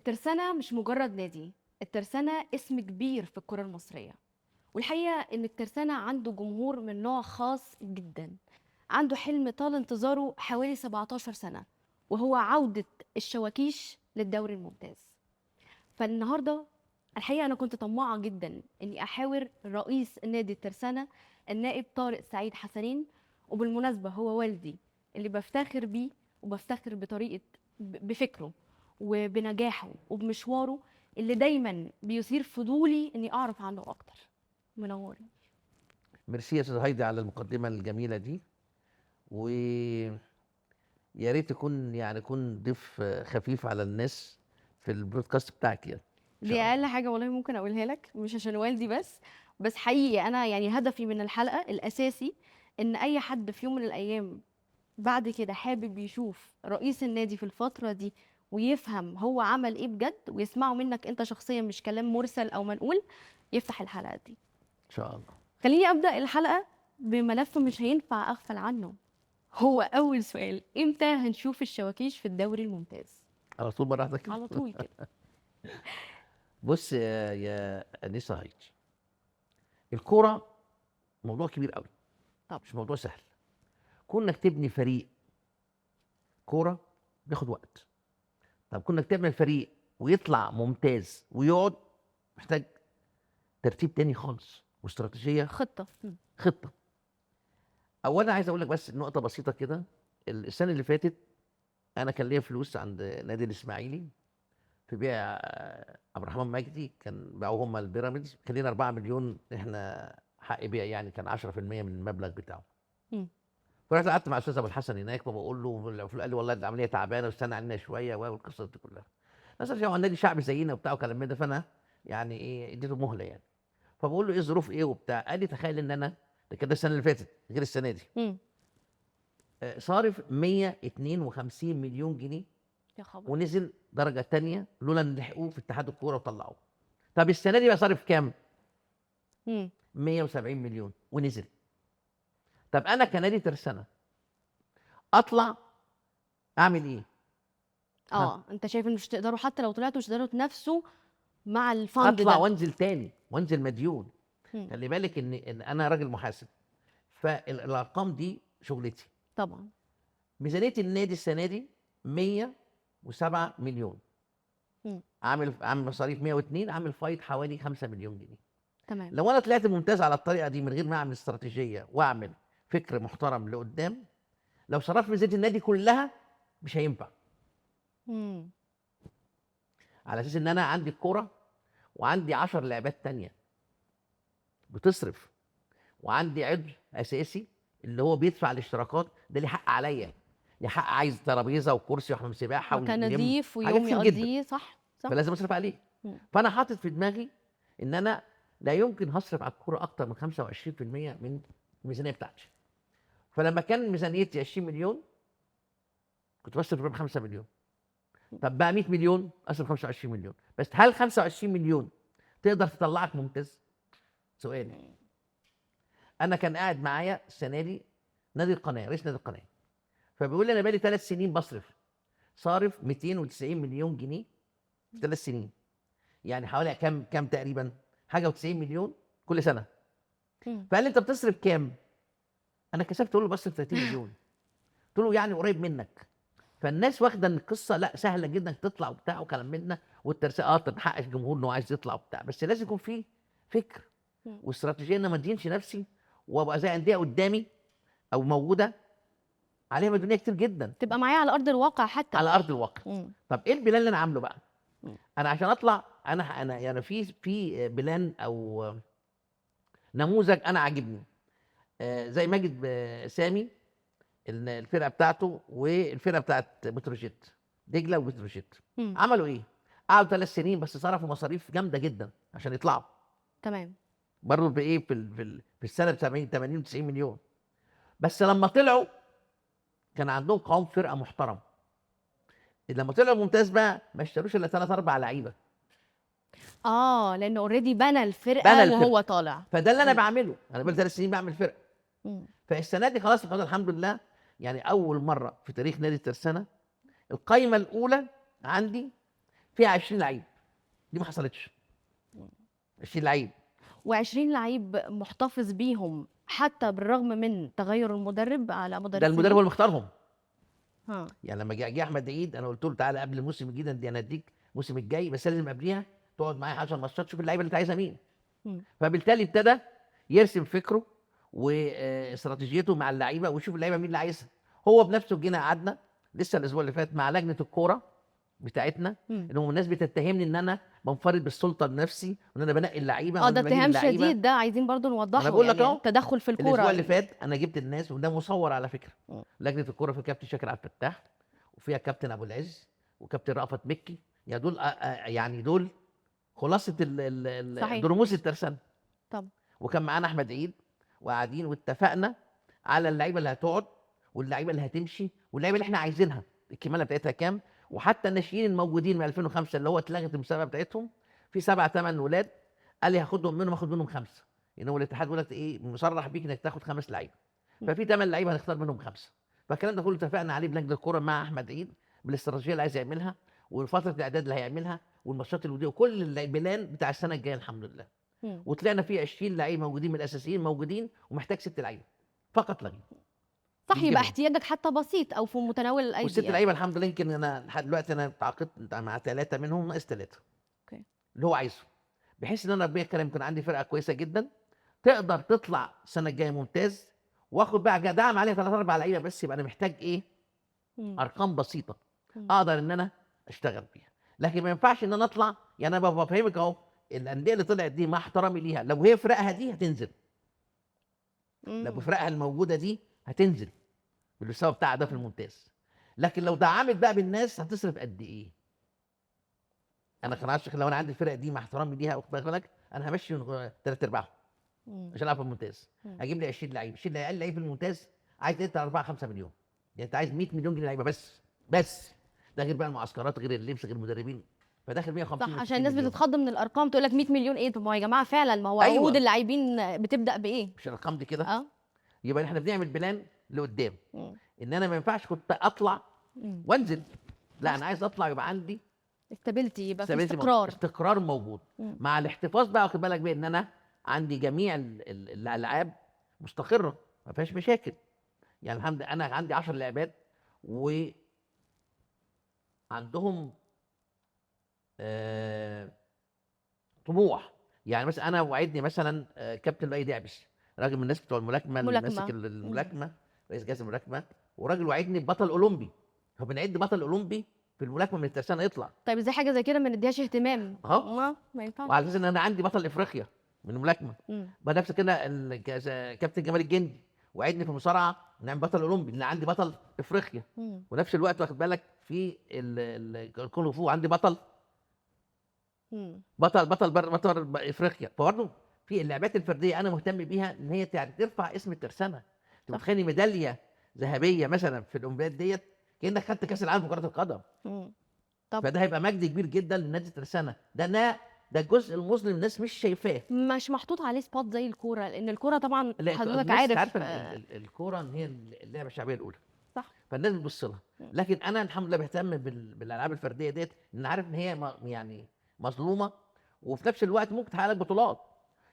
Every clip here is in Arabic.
الترسانة مش مجرد نادي، الترسانة اسم كبير في الكرة المصرية. والحقيقة إن الترسانة عنده جمهور من نوع خاص جدا، عنده حلم طال انتظاره حوالي 17 سنة، وهو عودة الشواكيش للدوري الممتاز. فالنهاردة الحقيقة أنا كنت طماعة جدا إني أحاور رئيس نادي الترسانة النائب طارق سعيد حسنين، وبالمناسبة هو والدي اللي بفتخر بيه وبفتخر بطريقة بفكره وبنجاحه وبمشواره اللي دايما بيثير فضولي إني أعرف عنه أكتر. منور. ميرسي يا استاذ هايدي على المقدمه الجميله دي، ويا ريت يكون ضيف خفيف على الناس في البودكاست بتاعك يعني. ان دي شاء الله. أقل حاجة والله ممكن أقولها لك، مش عشان والدي بس حقيقي أنا يعني هدفي من الحلقة الأساسي إن أي حد في يوم من الأيام بعد كده حابب يشوف رئيس النادي في الفترة دي ويفهم هو عمل ايه بجد ويسمعه منك انت شخصيا، مش كلام مرسل او منقول، يفتح الحلقة دي. ان شاء الله. خليني ابدأ الحلقة بملف مش هينفع اغفل عنه. هو اول سؤال، امتى هنشوف الشواكيش في الدوري الممتاز؟ على طول مره واحده كده. على طول كده. بص يا انسه هايدي، الكوره موضوع كبير قوي، طب مش موضوع سهل. كونك تبني فريق كوره بياخد وقت. طب كونك تعمل فريق ويطلع ممتاز ويقعد، محتاج ترتيب تاني خالص واستراتيجيه، خطة. خطه. اولا عايز اقول لك بس نقطه بسيطه كده. السنه اللي فاتت انا كان ليا فلوس عند نادي الاسماعيلي في بيع عبد الرحمن مجدي، كان باعوه هم البيراميدز، كان لنا 4 مليون احنا حق بيع، يعني كان 10% من المبلغ بتاعه. مم. فرحت قعدت مع الاستاذ ابو الحسن هناك، فبقول له، قال لي والله العمليه تعبانه واستنى علينا شويه والقصه دي كلها. بس هو النادي شعبي زينا وبتاع وكلام من ده، فانا يعني ايه اديته مهله يعني. فبقول له ايه الظروف ايه وبتاع، قال لي تخيل ان انا، ده كده السنه اللي فاتت غير السنه دي، مم. صارف 152 مليون جنيه يا خبر. ونزل درجه تانية لولا ان لحقوه في اتحاد الكوره وطلعوه. طب السنه دي بقى صارف كام؟ مم. 170 مليون ونزل. طب انا كنادي ترسانه اطلع اعمل ايه؟ ها، انت شايف ان مش تقدروا، حتى لو طلعتوا مش تقدروا تنافسوا مع الفند اطلع ده؟ وانزل تاني وانزل مديون. مم. خلي بالك ان انا راجل محاسب، فالارقام دي شغلتي. طبعا. ميزانيه النادي السنه دي 107 مليون، مم. عامل مصاريف 102، عامل فايض حوالي 5 مليون جنيه. تمام. لو انا طلعت ممتاز على الطريقه دي من غير ما اعمل استراتيجيه واعمل فكر محترم لقدام، لو صرفت ميزانيه النادي كلها مش هينفع. مم. على اساس ان انا عندي الكوره وعندي 10 لعبات تانية بتصرف، وعندي عضو اساسي اللي هو بيدفع الاشتراكات، ده ليه حق عليا، ليه حق عايز ترابيزه وكرسي وحمام سباحه مكان ويلم نضيف حاجات ويوم كتير جدا، يقضيه. صح صح. فلازم اصرف عليه. مم. فانا حاطط في دماغي ان انا لا يمكن هصرف على الكوره اكتر من 25% من الميزانيه بتاعتي. فلما كان ميزانيتي 20 مليون كنت بصرف ربع 5 مليون. طب بقى 100 مليون اصرف 25 مليون بس. هل 25 مليون تقدر تطلعك ممتاز؟ سؤالي. انا كان قاعد معايا السنه دي نادي القناه، رئيس نادي القناه، فبيقول لي انا بقالي 3 سنين صارف 290 مليون جنيه في 3 سنين، يعني حوالي كام تقريبا، حاجه و90 مليون كل سنه. مم. فقال لي انت بتصرف كام؟ انا كسبت اقول له بصرف 30 مليون. قلت له يعني قريب منك. فالناس واخده ان القصه لا سهله جدا تطلع وبتاع وكلام منا، والترسيق تحقق الجمهور انه عايز يطلع وبتاع، بس لازم يكون في فكر مم. واستراتيجيه، ان ما ادينش نفسي وابقى زي انديه قدامي او موجوده عليها مديونيه كتير جدا تبقى معايا على ارض الواقع حتى. على ارض الواقع. مم. طب ايه البلان اللي انا عامله بقى؟ مم. انا عشان اطلع، انا يعني في بلان او نموذج انا عاجبني. زي ماجد سامي، الفرقه بتاعته والفرقه بتاعت بتروجيت دجله وبتروجيت، مم. عملوا ايه؟ قعدوا 3 سنين بس صرفوا مصاريف جامده جدا عشان يطلعوا. تمام. برضه بايه في السنه ب 70 80 90 مليون. بس لما طلعوا كان عندهم قوام فرقه محترم. لما طلعوا ممتاز بقى ما اشتروش الا 3 4 لعيبه. لانه اوريدي بنى بنى الفرقه الفرقه. وهو طالع. فده اللي انا مم. بعمله، انا بقالي 3 سنين بعمل فرقه. مم. فالسنه دي خلاص الحمد لله، يعني اول مره في تاريخ نادي الترسانه القايمه الاولى عندي فيها 20 لعيب، دي ما حصلتش. 20 لعيب. و20 لعيب محتفظ بيهم حتى بالرغم من تغير المدرب على مدار ده المدرب السنين. هو اللي مختارهم. ها. يعني لما جه احمد عيد انا قلت له تعالى قبل الموسم الجديد دي انا اديك الموسم الجاي، بس لازم قبليها تقعد معايا 10 ماتشات تشوف اللعيبه اللي انت عايزها مين. مم. فبالتالي ابتدى يرسم فكره واستراتيجيته مع اللعيبه ويشوف اللعيبه مين اللي عايزها. هو بنفسه جينا قعدنا لسه الاسبوع اللي فات مع لجنه الكوره بتاعتنا، مم. انهم الناس بتتهمني ان انا بنفرد بالسلطه لنفسي وان انا بنقي اللعيبه اه، ده وانا بجيب اتهام اللعيبه. شديد، ده عايزين برضو انا نوضحه، بقول لك يعني اهو، التدخل في الاسبوع الكوره. اللي فات انا جبت الناس وده مصور على فكره. مم. لجنه الكوره في كابتن شاكر عبد الفتاح، وفيها كابتن ابو العز، وكابتن رأفت مكي. يعني دول يعني دول خلاصه صحيح. رموز الترسانه. طب. وكان معانا احمد عيد، وقاعدين واتفقنا على اللعيبه اللي هتقعد واللعيبه اللي هتمشي واللعيبه اللي احنا عايزينها الكماله بتاعتها كام. وحتى الناشئين الموجودين من 2005 اللي هو اتلغت المسابقه بتاعتهم، في 7 8 ولاد قال لي هاخدهم منهم، هاخد منهم 5. ان هو الاتحاد بيقول لك ايه، مصرح بيك انك تاخد 5 لعيبه. ففي 8 لعيبه هنختار منهم 5. فالكلام ده كله اتفقنا عليه بلجنه الكوره مع احمد عيد بالاستراتيجيه اللي عايز يعملها وفتره الاعداد اللي هيعملها والماتشات الوديه وكل البلان بتاع السنه الجايه الحمد لله. مم. وطلعنا فيه 20 لعيب موجودين من الاساسيين موجودين، ومحتاج 6 لعيبه فقط لا غير صح، يبقى بنجيبهم. احتياجك حتى بسيط او في متناول الايدي والست يعني. لعيبه الحمد لله يمكن انا لحد دلوقتي انا تعاقدت مع 3 منهم، ناقص 3 اوكي. اللي هو عايزه، بحيث ان انا ربنا يكرم يكون عندي فرقه كويسه جدا تقدر تطلع السنه الجايه ممتاز، واخد بقى دعم عليها 3 4 لعيبه بس. يبقى انا محتاج ايه؟ مم. ارقام بسيطه مم. اقدر ان انا اشتغل بيها. لكن ما ينفعش ان انا اطلع، يعني انا بفهمك اهو، الانديه اللي طلعت دي مع احترامي ليها لو هي فرقها دي هتنزل، لو مم. فرقها الموجوده دي هتنزل بالمستوى بتاعها ده في الممتاز. لكن لو دعمت بقى بالناس هتصرف قد ايه؟ انا كان عارف لو انا عندي الفرق دي مع احترامي ليها واخد بالك انا همشي 3/4 مم. عشان العب في الممتاز. مم. هجيب لي 20 لعيب، 20 لعيب، اقل لعيب في الممتاز عايز انت 4 5 مليون. يعني انت عايز 100 مليون جنيه لعيبه بس. ده غير بقى المعسكرات، غير اللبس، غير المدربين. فداخل 150 صح، و60 عشان الناس مليون. بتتخض من الارقام، تقول لك 100 مليون ايه؟ طب ما هو يا جماعه فعلا، ما هو عقود ايوه، اللاعبين بتبدا بايه؟ مش الارقام دي كده. اه. يبقى احنا بنعمل بلان لقدام، مم. ان انا ما ينفعش كنت اطلع مم. وانزل. لا، انا عايز اطلع يبقى عندي استابيليتي، يبقى في استقرار استقرار. استقرار موجود، مم. مع الاحتفاظ بقى واخد بالك بيه ان انا عندي جميع الالعاب مستقره ما فيهاش مشاكل. يعني الحمد لله انا عندي 10 لعبات وعندهم آه طموح. يعني مثلا انا وعدني مثلا كابتن لؤي دعبس، راجل من الناس بتوع الملاكمه اللي ماسك ملاكمه. مم. الملاكمه، رئيس جهاز الملاكمه، وراجل وعدني ببطل اولمبي. فبنعد بطل اولمبي في الملاكمه من الترسانه يطلع طيب ازاي حاجه زي كده ما نديهاش اهتمام؟ اهو. ما ينفعش. وعلى اساس ان انا عندي بطل افريقيا من الملاكمه. مم. بنفس كده كابتن جمال الجندي وعدني في المصارعه نعمل بطل اولمبي لان عندي بطل افريقيا. مم. ونفس الوقت واخد بالك في الكونغ فو عندي بطل مم. بطل افريقيا. فبرضه في اللعبات الفرديه انا مهتم بيها ان هي ترفع اسم الترسانه. انت صح. متخيل ميداليه ذهبيه مثلا في الاولمبياد ديت كانك خدت كاس العالم في كره القدم. مم. طب فده هيبقى مجد كبير جدا لنادي الترسانه. ده الجزء المظلم الناس مش شايفاه. مش محطوط عليه سبوت زي الكوره، لان الكوره طبعا لا، حضرتك الناس عارف. عارفه الكوره ان هي اللعبه الشعبيه الاولى، صح. فالناس بتبص لها. مم. لكن انا الحمد لله بهتم بالالعاب الفرديه ديت لان عارف ان هي يعني مظلومه، وفي نفس الوقت ممكن تحقق لك بطولات.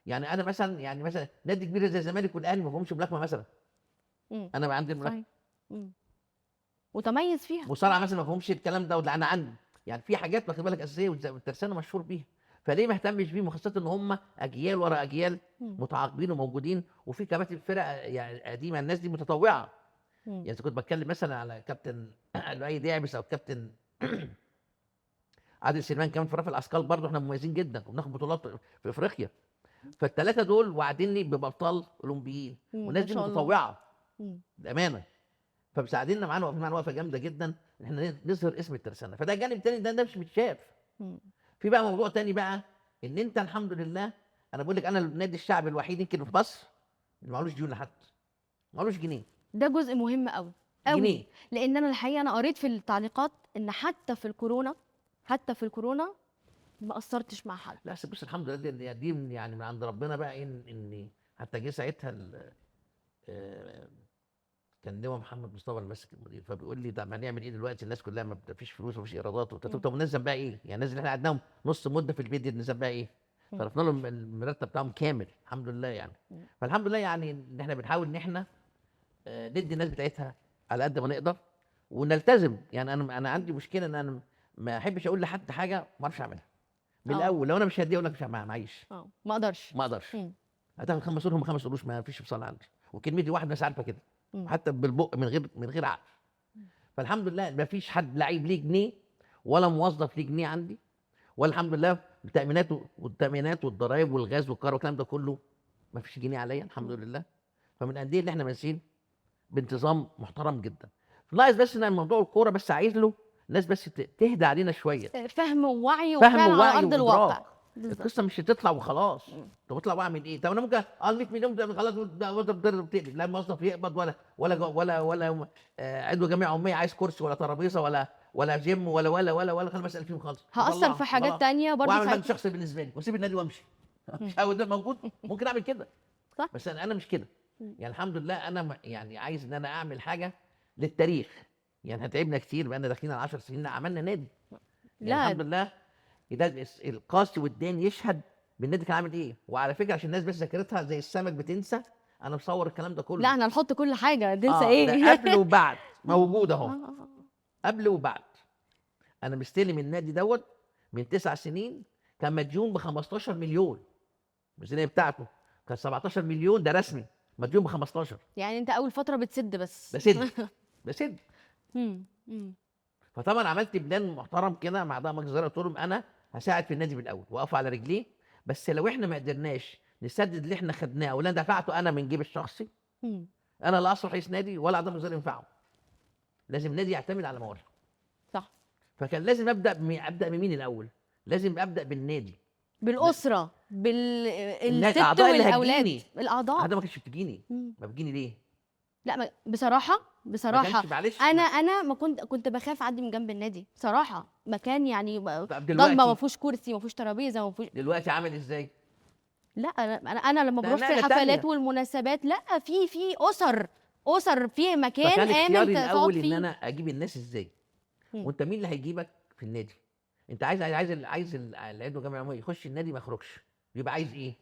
يعني انا مثلا نادي كبير زي الزمالك والاهلي ما فيهمش ملاكمه مثلا. مم. انا بقى عندي الملاكمه. صحيح. مم. وتميز فيها. مصارعه مثلا ما فيهمش الكلام ده، ولا انا عندي يعني في حاجات واخد بالك اساسيه والترسانه مشهور بيها. فليه ما اهتمش بيهم، وخاصه ان هم اجيال ورا اجيال مم. متعاقبين وموجودين، وفي كباتن فرق يعني قديمه الناس دي متطوعه. مم. يعني إذا كنت بتكلم مثلا على كابتن لؤي داعبس او كابتن عادل سليمان كمان في رفع الاثقال برضه احنا مميزين جدا وبناخد بطولات في افريقيا. فالثلاثه دول وعدني بابطال اولمبيين والناس ما دي شاء الله. متطوعه مم. بامانه. فمساعديننا معانا، واقفين معانا وقفه جامده جدا ان احنا نظهر اسم الترسانه. فده جانب تاني ده مش متشاف. مم. في بقى موضوع تاني بقى، ان انت الحمد لله انا بقول لك انا النادي الشعبي الوحيد يمكن في مصر اللي معلوش ديون لحد، معلوش جنيه. ده جزء مهم قوي جنيه. قوي، لان انا الحقيقه انا قريت في التعليقات ان حتى في الكورونا ما قصرتش مع حد. لا بس الحمد لله دي يعني من عند ربنا بقى ان حتى جه ساعتها كان لواء محمد مصطفى اللي ماسك المدير، فبيقول لي طب هنعمل ايه دلوقتي؟ الناس كلها ما فيش فلوس ومفيش ايرادات. قلت له طب ننزل بقى ايه؟ يعني الناس اللي احنا قعدناهم نص مده في البيت دي ننزل بقى ايه؟ مم. صرفنا لهم المرتب بتاعهم كامل الحمد لله يعني. مم. فالحمد لله يعني ان احنا بنحاول ان احنا ندي الناس بتاعتها على قد ما نقدر ونلتزم. يعني انا عندي مشكله ان انا ما احبش اقول لحد حاجه ما اعرفش اعملها من اه الاول. لو انا مش هديه اقول لك مش معيش، ما اقدرش. ما اقدرش. مم. هتاخد 5 قروش هم 5 قروش، ما فيش فصال عندي. وكلمتي واحد ناس عارفه كده، مم. حتى بالبق من غير عقل. فالحمد لله ما فيش حد لعيب ليه جنيه ولا موظف ليه جنيه عندي. والحمد لله التامينات والضرايب والغاز والكهرباء والكلام ده كله ما فيش جنيه عليا الحمد مم. لله. فمن الانديه اللي احنا ماشيين بانتظام محترم جدا. ناقص بس ان موضوع الكوره بس عايز له ناس بس تهدى علينا شويه، فهم ووعي فهم وفعلا على ووعي ارض وادراك. الواقع. بالظبط. القصه مش هتطلع وخلاص. مم. طب اطلع واعمل ايه؟ طب انا ممكن 100 مليون ده خلاص موظف بتقلب، لا موظف يقبض ولا عضو جمعيه عموميه عايز كرسي ولا ترابيزه ولا جيم ولا خلينا اسال فيهم خالص. هأثر في حاجات وطلعها تانية برضو واعمل مجلس ساعتها. شخصي بالنسبه لي واسيب النادي وامشي. مم. مش هو ده موجود؟ ممكن اعمل كده. صح. بس انا مش كده. مم. يعني الحمد لله انا يعني عايز ان انا اعمل حاجه للتاريخ. يعني هتعبنا كتير بقى، داخلين على 10 سنين عملنا نادي. يعني لا الحمد لله ده القاسي والدان يشهد بالنادي كان عامل ايه. وعلى فكره عشان الناس بس ذاكرتها زي السمك بتنسى، انا مصور الكلام ده لا كله. احنا هنحط كل حاجة، ننسى ده ايه؟ قبل وبعد موجود اهو. آه. قبل وبعد. انا مستلم النادي دوت من 9 سنين، كان مديون ب 15 مليون. الميزانيه بتاعته كان 17 مليون، ده رسمي، مديون ب 15. يعني انت اول فترة بتسد بس. بسد. مم. مم. فطبعا عملت بلان محترم كده مع اعضاء مجلس الاداره، قلت لهم انا هساعد في النادي بالاول واقف على رجليه. بس لو احنا ما قدرناش نسدد اللي احنا خدناه او اللي انا دفعته انا من جيب الشخصي، مم. انا لا اصلح رئيس نادي ولا اعضاء مجلس الاداره ينفعوا. لازم النادي يعتمد على موارده. صح. فكان لازم ابدا بمين الاول؟ لازم ابدا بالنادي. بالأسرة، بالست الاعضاء اللي والأولاد، هتجيني. الأعضاء. ده ما كانتش بتجيني. مم. ما بتجيني ليه؟ لا بصراحة ما كانش معلش أنا ما كنت بخاف أعدي من جنب النادي بصراحة. مكان يعني طب ضلمة، ما دلوقتي، فيهوش كرسي، ما فيهوش ترابيزة، ما فيهوش. دلوقتي عامل ازاي؟ لا أنا لما ده بروح في نقله الحفلات تانيه. والمناسبات، لا في أسر في مكان فكان آمن اختياري تقعد الاول ان فيه. انا اجيب الناس ازاي. مم. وانت مين اللي هيجيبك في النادي؟ انت عايز العضو الجمعيه العموميه يخش النادي ما يخرجش، يبقى عايز ايه؟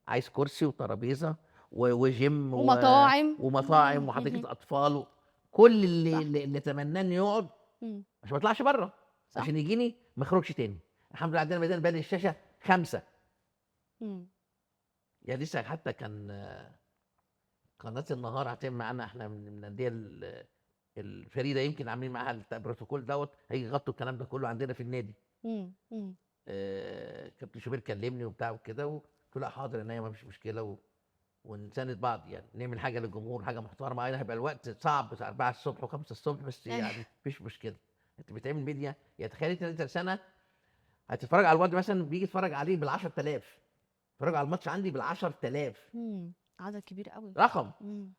عايز كرسي وترابيزه وجيم ومطاعم. ومطاعم وحديقه اطفال كل اللي صح. اللي اتمناه انه يقعد مم. عشان ما يطلعش بره، صح. عشان يجيني ما يخرجش تاني. الحمد لله عندنا ميدان بين الشاشه 5. مم. يعني لسه حتى كان قناه النهار هتعمل معانا احنا من الانديه الفريده، يمكن عاملين معاها البروتوكول دوت، هيجي يغطوا الكلام ده كله عندنا في النادي. مم. مم. كابتن شوبير كلمني وبتاع وكده، وقلت له لا حاضر ان هي ما فيش مشكله ونساند بعض، يعني نعمل حاجه للجمهور، حاجه محترمه. هيبقى الوقت صعب 4 الصبح و5 الصبح، بس يعني مفيش مشكله. انت بتعمل ميديا، يعني تخيل انت سنه هتتفرج على الواد مثلا بيجي يتفرج عليه بال 10000، يتفرج على الماتش عندي بال 10000. مم. عدد كبير قوي. رقم مم.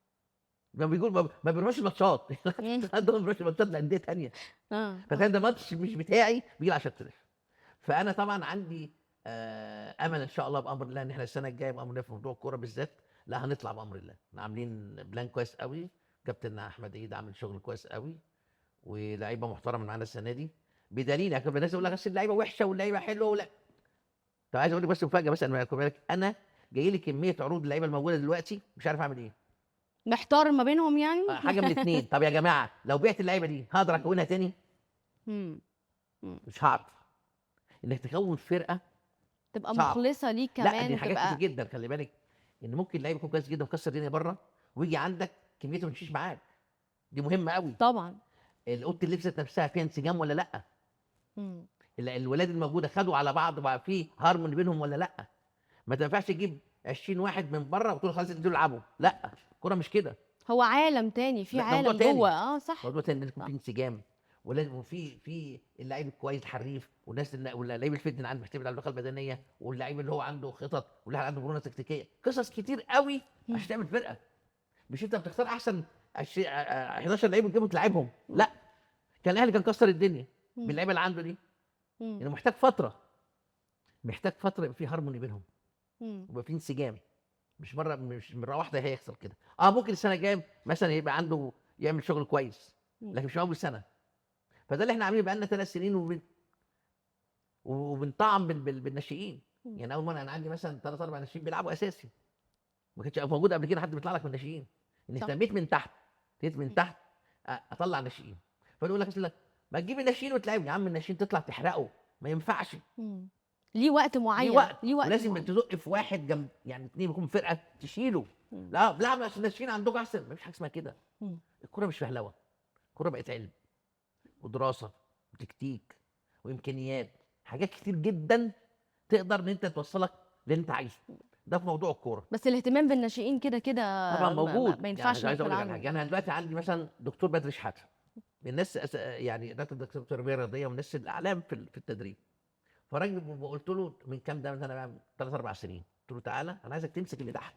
ما بيقول ما بيروحش الماتشات. مم. ده ما بيروحش الماتشات لانديه ثانيه. فتخيل ده ماتش مش بتاعي بيجي 10000. فانا طبعا عندي امل ان شاء الله بامر الله ان احنا السنه الجايه بامر الله في موضوع الكوره بالذات لا هنطلع بامر الله. احنا عاملين بلان كويس قوي، كابتن احمد عيد عامل شغل كويس قوي، ولاعيبه محترمه معانا السنه دي. بدليل يعني الناس يقول لك اصل اللعيبه وحشه واللعيبه حلوه ولا. طب عايز اقول لك بس مفاجاه، بس انا جاي لي كميه عروض اللعيبه الموجوده دلوقتي مش عارف اعمل ايه. محتار ما بينهم يعني. حاجه من اتنين، طب يا جماعه لو بعت اللعيبه دي هقدر اكونها تاني؟ مم. مم. مش هعرف. انك تكون فرقه تبقى صعب. مخلصة ليك لا كمان دي حاجات كتير وتبقى. جدا، خلي بالك ان ممكن لعيب يكون كويس جدا ومكسر الدنيا بره ويجي عندك كميته ما تمشيش معاك. دي مهمه قوي. طبعا. اوضه اللبس ذات نفسها فيها انسجام ولا لا؟ مم. الولاد الموجوده خدوا على بعض بقى في هارموني بينهم ولا لا؟ ما تنفعش تجيب 20 واحد من بره وتقول خلاص انتوا العبوا، لا الكوره مش كده. هو عالم تاني، في لا ده موضوع عالم تاني. جوه. صح. موضوع تاني، لازم يكون صح. في انسجام، ولازم في اللعيب الكويس الحريف والناس واللعيب الفت اللي عنده محتاج على اللياقه البدنيه، واللعيب اللي هو عنده خطط، واللي عنده مرونه تكتيكيه، قصص كتير قوي عشان تعمل فرقه. مش انت بتختار احسن 11 لعيب وتجيبهم تلعبهم، لا. كان الاهلي كان كسر الدنيا مم. باللعيبه اللي عنده دي. مم. يعني محتاج فتره يبقى في هارموني بينهم مم. ويبقى في انسجام. مش مره واحده هيحصل كده. ممكن السنه الجايه مثلا يبقى عنده يعمل شغل كويس، مم. لكن مش من اول سنه. فده اللي احنا عاملين بقى لنا 3 سنين وبنطعم بالناشئين. مم. يعني اول مره انا عندي مثلا 3 4 ناشئين بيلعبوا اساسي، ما كانش موجود قبل كده حد بيطلع لك من الناشئين. ان صح. اهتميت من تحت، ابتديت من مم. تحت اطلع ناشئين. فيقول لك مثلا ما تجيب الناشئين وتلعب، يا عم الناشئين تطلع تحرقه، ما ينفعش. مم. ليه وقت ليه معين، وقت، ليه وقت ولازم معين. تزق في واحد جنب، يعني اتنين يكون فرقه تشيله. مم. لا عشان الناشئين عندكم احسن، مفيش حاجه اسمها كده. مم. الكوره مش فهلوه، الكوره بقت علم ودراسه وتكتيك وامكانيات، حاجات كتير جدا تقدر ان انت توصلك للي انت عايزه. ده في موضوع الكوره. بس الاهتمام بالناشئين كده كده طبعا موجود. ما يعني ينفعش عايز نغفل اقول لك على عنه. حاجه، انا دلوقتي عندي مثلا دكتور بدر شحاته، من الناس يعني دكتور تربيه رياضيه ومن الناس الاعلام في التدريب. فراجل قلت له من كام ده، مثلا بقى 3 4 سنين، قلت له تعالى انا عايزك تمسك اللي تحت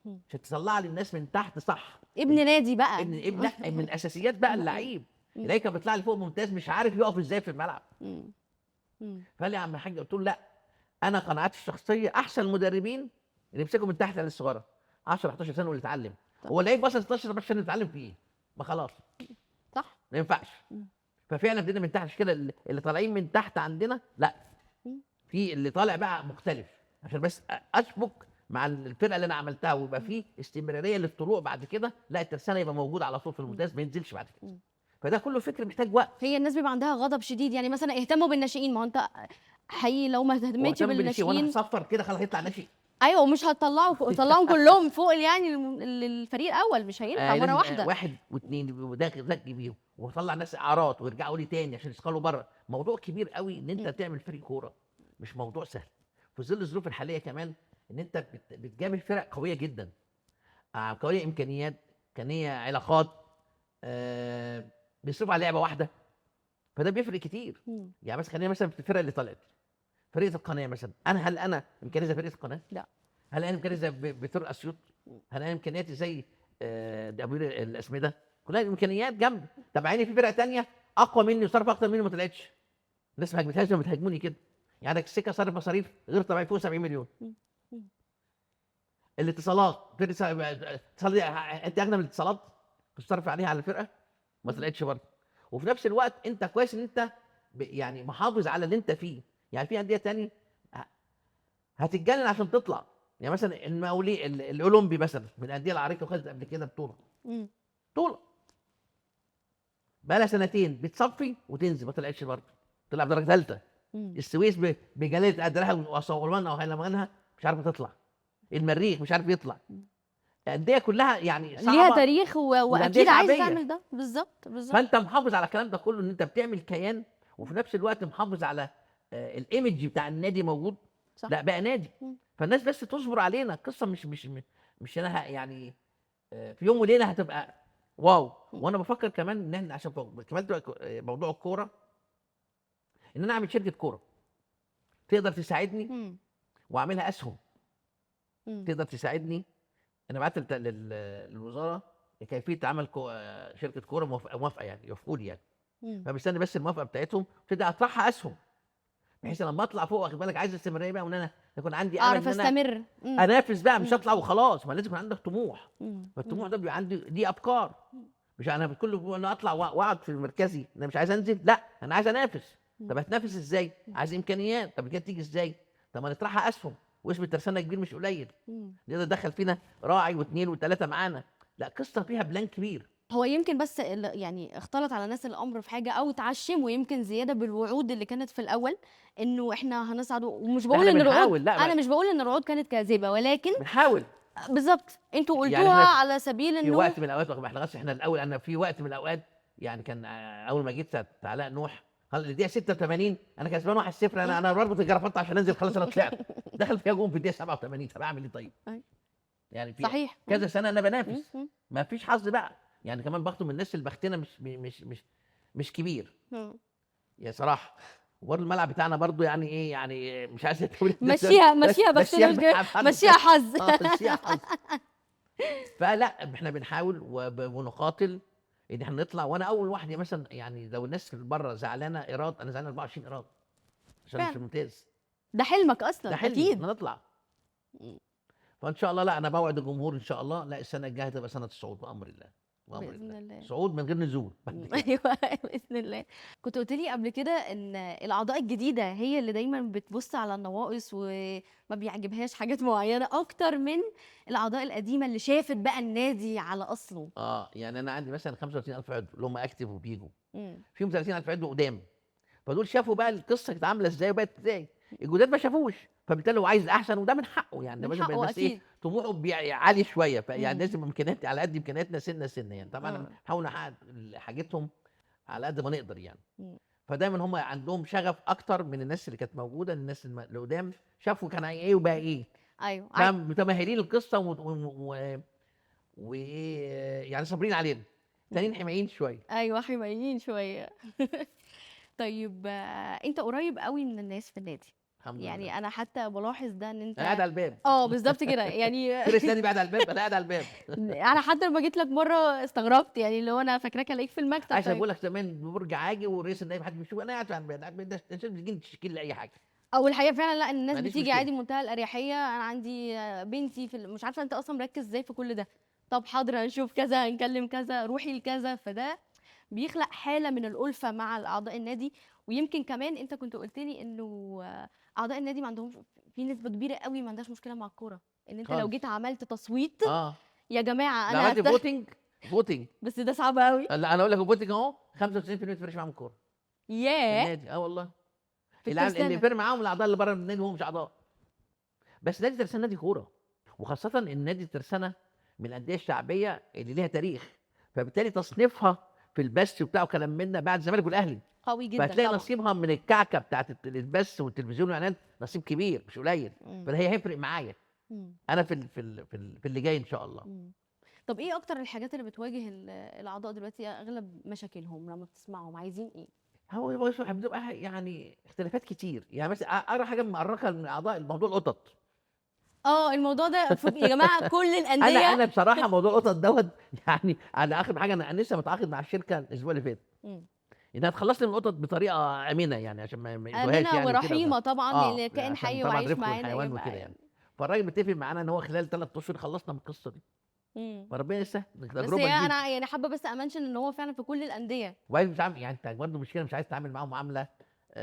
مم. عشان تطلع لي الناس من تحت صح. ابن نادي بقى. ابن لا، من اساسيات بقى اللعيب. مم. اللعيب كان بيطلع لي فوق ممتاز مش عارف يقف ازاي في الملعب. مم. مم. فقال لي يا عم الحاج، قلت له لا، انا قناعاتي الشخصيه احسن المدربين اللي يمسكوا من تحت العيال الصغيره 10 11 سنه واللي يتعلم. طب. هو اللعيب وصل 16 17 سنه يتعلم في ايه؟ ما خلاص صح. ما ينفعش. مم. ففعلا ابتدينا من تحت، مش كده اللي طالعين من تحت عندنا لا، مم. في اللي طالع بقى مختلف، عشان بس اشبك مع الفرقه اللي انا عملتها ويبقى في استمراريه للطلوع بعد كده. لا الترسانه يبقى موجود على طول في الممتاز، ما ينزلش بعد كده. مم. فده كله فكر محتاج وقت. هي الناس بيبقى عندها غضب شديد، يعني مثلا اهتموا بالناشئين، ما هو انت حقيقي لو ما اهتمتش واهتم بالشيء وانا بالناشئين هصفر كده خلاص هيطلع ناشئ. ايوه ومش طلعهم كلهم فوق يعني الفريق الاول مش هينفع مره لازم واحده. واحد واثنين وداخل ذكي بيهم، وطلع ناس اعارات ويرجعوا لي تاني عشان يسقلوا بره. موضوع كبير قوي ان انت تعمل فريق كوره، مش موضوع سهل في ظل الظروف الحاليه كمان. ان انت بتجامل فرق قويه جدا، قويه امكانيات، امكانيه علاقات، بيصرفوا على لعبه واحده، فده بيفرق كتير. مم. يعني مثلا خلينا مثلا في الفرق اللي طلعت، فرقه القناه مثلا، هل انا امكانياتي زي فرقه القناه؟ لا. هل انا امكانياتي زي بترول اسيوط؟ هل انا امكانياتي زي دابير الاسمده؟ كلها امكانيات جامده. طب عيني في فرقه تانية اقوى مني وصرف اكتر مني ما طلعتش، الناس ما هجمتهاش زي ما بتهاجموني كده. يعني عندك السكه صرف مصاريف غير طبيعي فوق 70 مليون. مم. مم. الاتصالات، اتصالات دي انت اغنى من الاتصالات بتصرف عليها على الفرقه، ما طلعتش برضه. وفي نفس الوقت انت كويس ان انت يعني محافظ على اللي انت فيه. يعني في انديه تاني هتتجنن عشان تطلع. يعني مثلا المقاولي الاولمبي مثلا من الانديه العريقه، وخدت قبل كده مم. بطوله بقى لها سنتين بتصفي وتنزل، ما طلعتش برضه، طلع بدرجه ثالثه. مم. السويس بجلاله قدرها وصولمانها وهيلمانها مش عارفه تطلع. المريخ مش عارف يطلع. الانديه كلها يعني صعبه، ليها تاريخ والأندية واكيد عايزه شعبية. تعمل ده بالظبط بالظبط. فانت محافظ على الكلام ده كله، ان انت بتعمل كيان، وفي نفس الوقت محافظ على الايمج بتاع النادي موجود. صح. لا بقى نادي. مم. فالناس بس تصبر علينا، القصه مش انا يعني في يوم وليله هتبقى واو. وانا بفكر كمان ان احنا عشان كمان موضوع الكوره، ان انا اعمل شركه كوره تقدر تساعدني مم. واعملها اسهم مم. تقدر تساعدني. انا بعت للوزاره كيفيه عمل شركه كوره، موافقه يعني، يوافقوا لي يعني. مم. فمستني بس الموافقه بتاعتهم، ابتدي اطرحها اسهم، بحيث لما اطلع فوق، واخد بالك، عايز استمراريه بقى، وان انا يكون عندي امل اعرف ان انا استمر. مم. انافس بقى، مش مم. اطلع وخلاص. ما لازم يكون عندك طموح. مم. فالطموح ده بيبقى عندي ليه افكار. مش انا بكل انا اطلع واقعد في المركزي انا مش عايز انزل، لا انا عايز انافس. طب هتنافس ازاي؟ عايز امكانيات. طب كده تيجي ازاي؟ طب ما نطرحها اسهم، واسم الترسانه كبير مش قليل، مم. نقدر ندخل فينا راعي واثنين وثلاثه معانا. لا قصه فيها بلان كبير. هو يمكن بس يعني اختلط على ناس الامر في حاجه، او اتعشموا يمكن زياده بالوعود اللي كانت في الاول انه احنا هنصعد، ومش لا بقول احنا ان الوعود، بنحاول، لا انا مش بقول ان الوعود كانت كاذبه، ولكن بنحاول. بالظبط انتوا يعني قلتوها احنا على سبيل في انه وقت من الاوقات، احنا الاول، انا في وقت من الاوقات يعني كان اول ما جيت ساعة علاء نوح، خلاص الدقيقه 86 انا كسبان 1-0، انا بربط الجرافطه عشان انزل، خلاص انا طلعت، دخل فيها جون في الدقيقه 87. طب اعمل ايه طيب؟ أي. يعني في صحيح. كذا سنه انا بنافس، مم. ما فيش حظ بقى. يعني كمان بخطب من الناس اللي بختنا مش كبير مم. يا صراحه. وبرضه الملعب بتاعنا برضه يعني ايه، يعني مش عايز تقول مشيها بختنا مش مشيها حظ. مشيها حظ. فلا احنا بنحاول ونقاتل ان احنا نطلع. وانا اول واحد يعني، مثلا يعني لو الناس بره زعلانه ايراد، انا زعلان 24 ايراد عشان مش فعلا. ممتاز. ده حلمك ده اصلا حلمي اكيد. ان نطلع. فان شاء الله، لا انا بوعد الجمهور ان شاء الله، لا السنه الجايه هتبقى سنه الصعود بامر الله. بامر باذن الله، الله. صعود من غير نزول بعد كده. ايوه باذن الله. كنت قلت لي قبل كده ان الاعضاء الجديده هي اللي دايما بتبص على النواقص وما بيعجبهاش حاجات معينه اكتر من الاعضاء القديمه اللي شافت بقى النادي على اصله. يعني انا عندي مثلا 35,000 عضو اللي هم اكتف وبيجوا، امم. فيهم 30,000 عضو قدام، فدول شافوا بقى القصه كانت عامله ازاي وبقت ازاي. الجداد ما شافوش، فبالتالي هو عايز احسن، وده من حقه يعني. ده من مثلا حقه بس ايه، اكيد. طموحه عالي شويه، فيعني امم. لازم امكانياتي على قد امكانياتنا، سنه يعني. طبعا اه. نحاول نحقق حاجتهم على قد ما نقدر يعني. مم. فدايما هم عندهم شغف اكتر من الناس اللي كانت موجوده. الناس اللي قدام شافوا كان ايه وبقى ايه، ايوه فمتمهلين القصه يعني صابرين علينا. مم. تانيين حمايين شويه. ايوه حمايين شويه. طيب انت قريب قوي من الناس في النادي. الحمد لله. يعني انا حتى بلاحظ ده ان انا قاعد انت على الباب. بالظبط كده يعني. في رئيس نادي قاعد على الباب، انا قاعد على الباب. انا حتى لما جيت لك مره استغربت، يعني اللي هو انا فاكراك الاقيك في المكتب. عشان طيب بقول لك زمان برج عاجي ورئيس النادي محدش بيشوف، انا قاعد على الباب، انت بتجي تشكي لي اي حاجه، او الحقيقه فعلا لا، ما الناس عنديش بتيجي مشكله. عادي بمنتهى الاريحيه. انا عندي بنتي مش عارفه انت اصلا مركز ازاي في كل ده. طب حاضر هنشوف كذا، هنكلم كذا، روحي لكذا. فده بيخلق حاله من الالفه مع اعضاء النادي. ويمكن كمان انت كنت قلت لي انه اعضاء النادي ما عندهمش، في نسبه كبيره قوي ما عندهاش مشكله مع الكوره. ان انت لو خالص. جيت عملت تصويت اه يا جماعه لو انا عملت فوتنج بس ده صعب قوي. لا انا اقول لك الفوتنج اهو 95% ما تفرقش معاهم الكوره. ياه. النادي والله. في اللي الترسانه. فرق معاهم الاعضاء اللي بره النادي وهم مش اعضاء. بس نادي ترسانه نادي كوره، وخاصه النادي ترسانه من الانديه الشعبيه اللي ليها تاريخ، فبالتالي تصنيفها في البث وبتاع وكلام منا بعد الزمالك والاهلي، قوي جدا فهتلاقي طبعا. نصيبها من الكعكه بتاعت البث والتلفزيون والاعلان نصيب كبير مش قليل. مم. فهي هيفرق معايا مم. انا في اللي جاي ان شاء الله. مم. طب ايه اكتر الحاجات اللي بتواجه الاعضاء دلوقتي؟ اغلب مشاكلهم لما بتسمعهم عايزين ايه؟ هو بص بتبقى يعني اختلافات كتير. يعني مثلا اقرا حاجه مأرقه من اعضاء الموضوع القطط. الموضوع ده يا جماعه كل انا الانديه. انا بصراحه موضوع القطط دوت يعني على اخر حاجه انا لسه متعاقد مع الشركه الاسبوع اللي فات مم. انها تخلصنا من القطط بطريقه امنه، يعني عشان ما يأذوهاش امنه يعني وكده. ورحيمه طبعا، لان كائن عشان حي طبعا وعايش رفق معانا يا الحيوان جماعه وكده يعني. يعني. فالراجل متفق معانا ان هو خلال 3 اشهر خلصنا من القصه دي، مم. فربنا يسهل. بس تجربه هي جديده. انا يعني حابه بس امنشن ان هو فعلا في كل الانديه. وعايز مش عارف يعني انت برضه مشكله مش عايز تتعامل معاهم معامله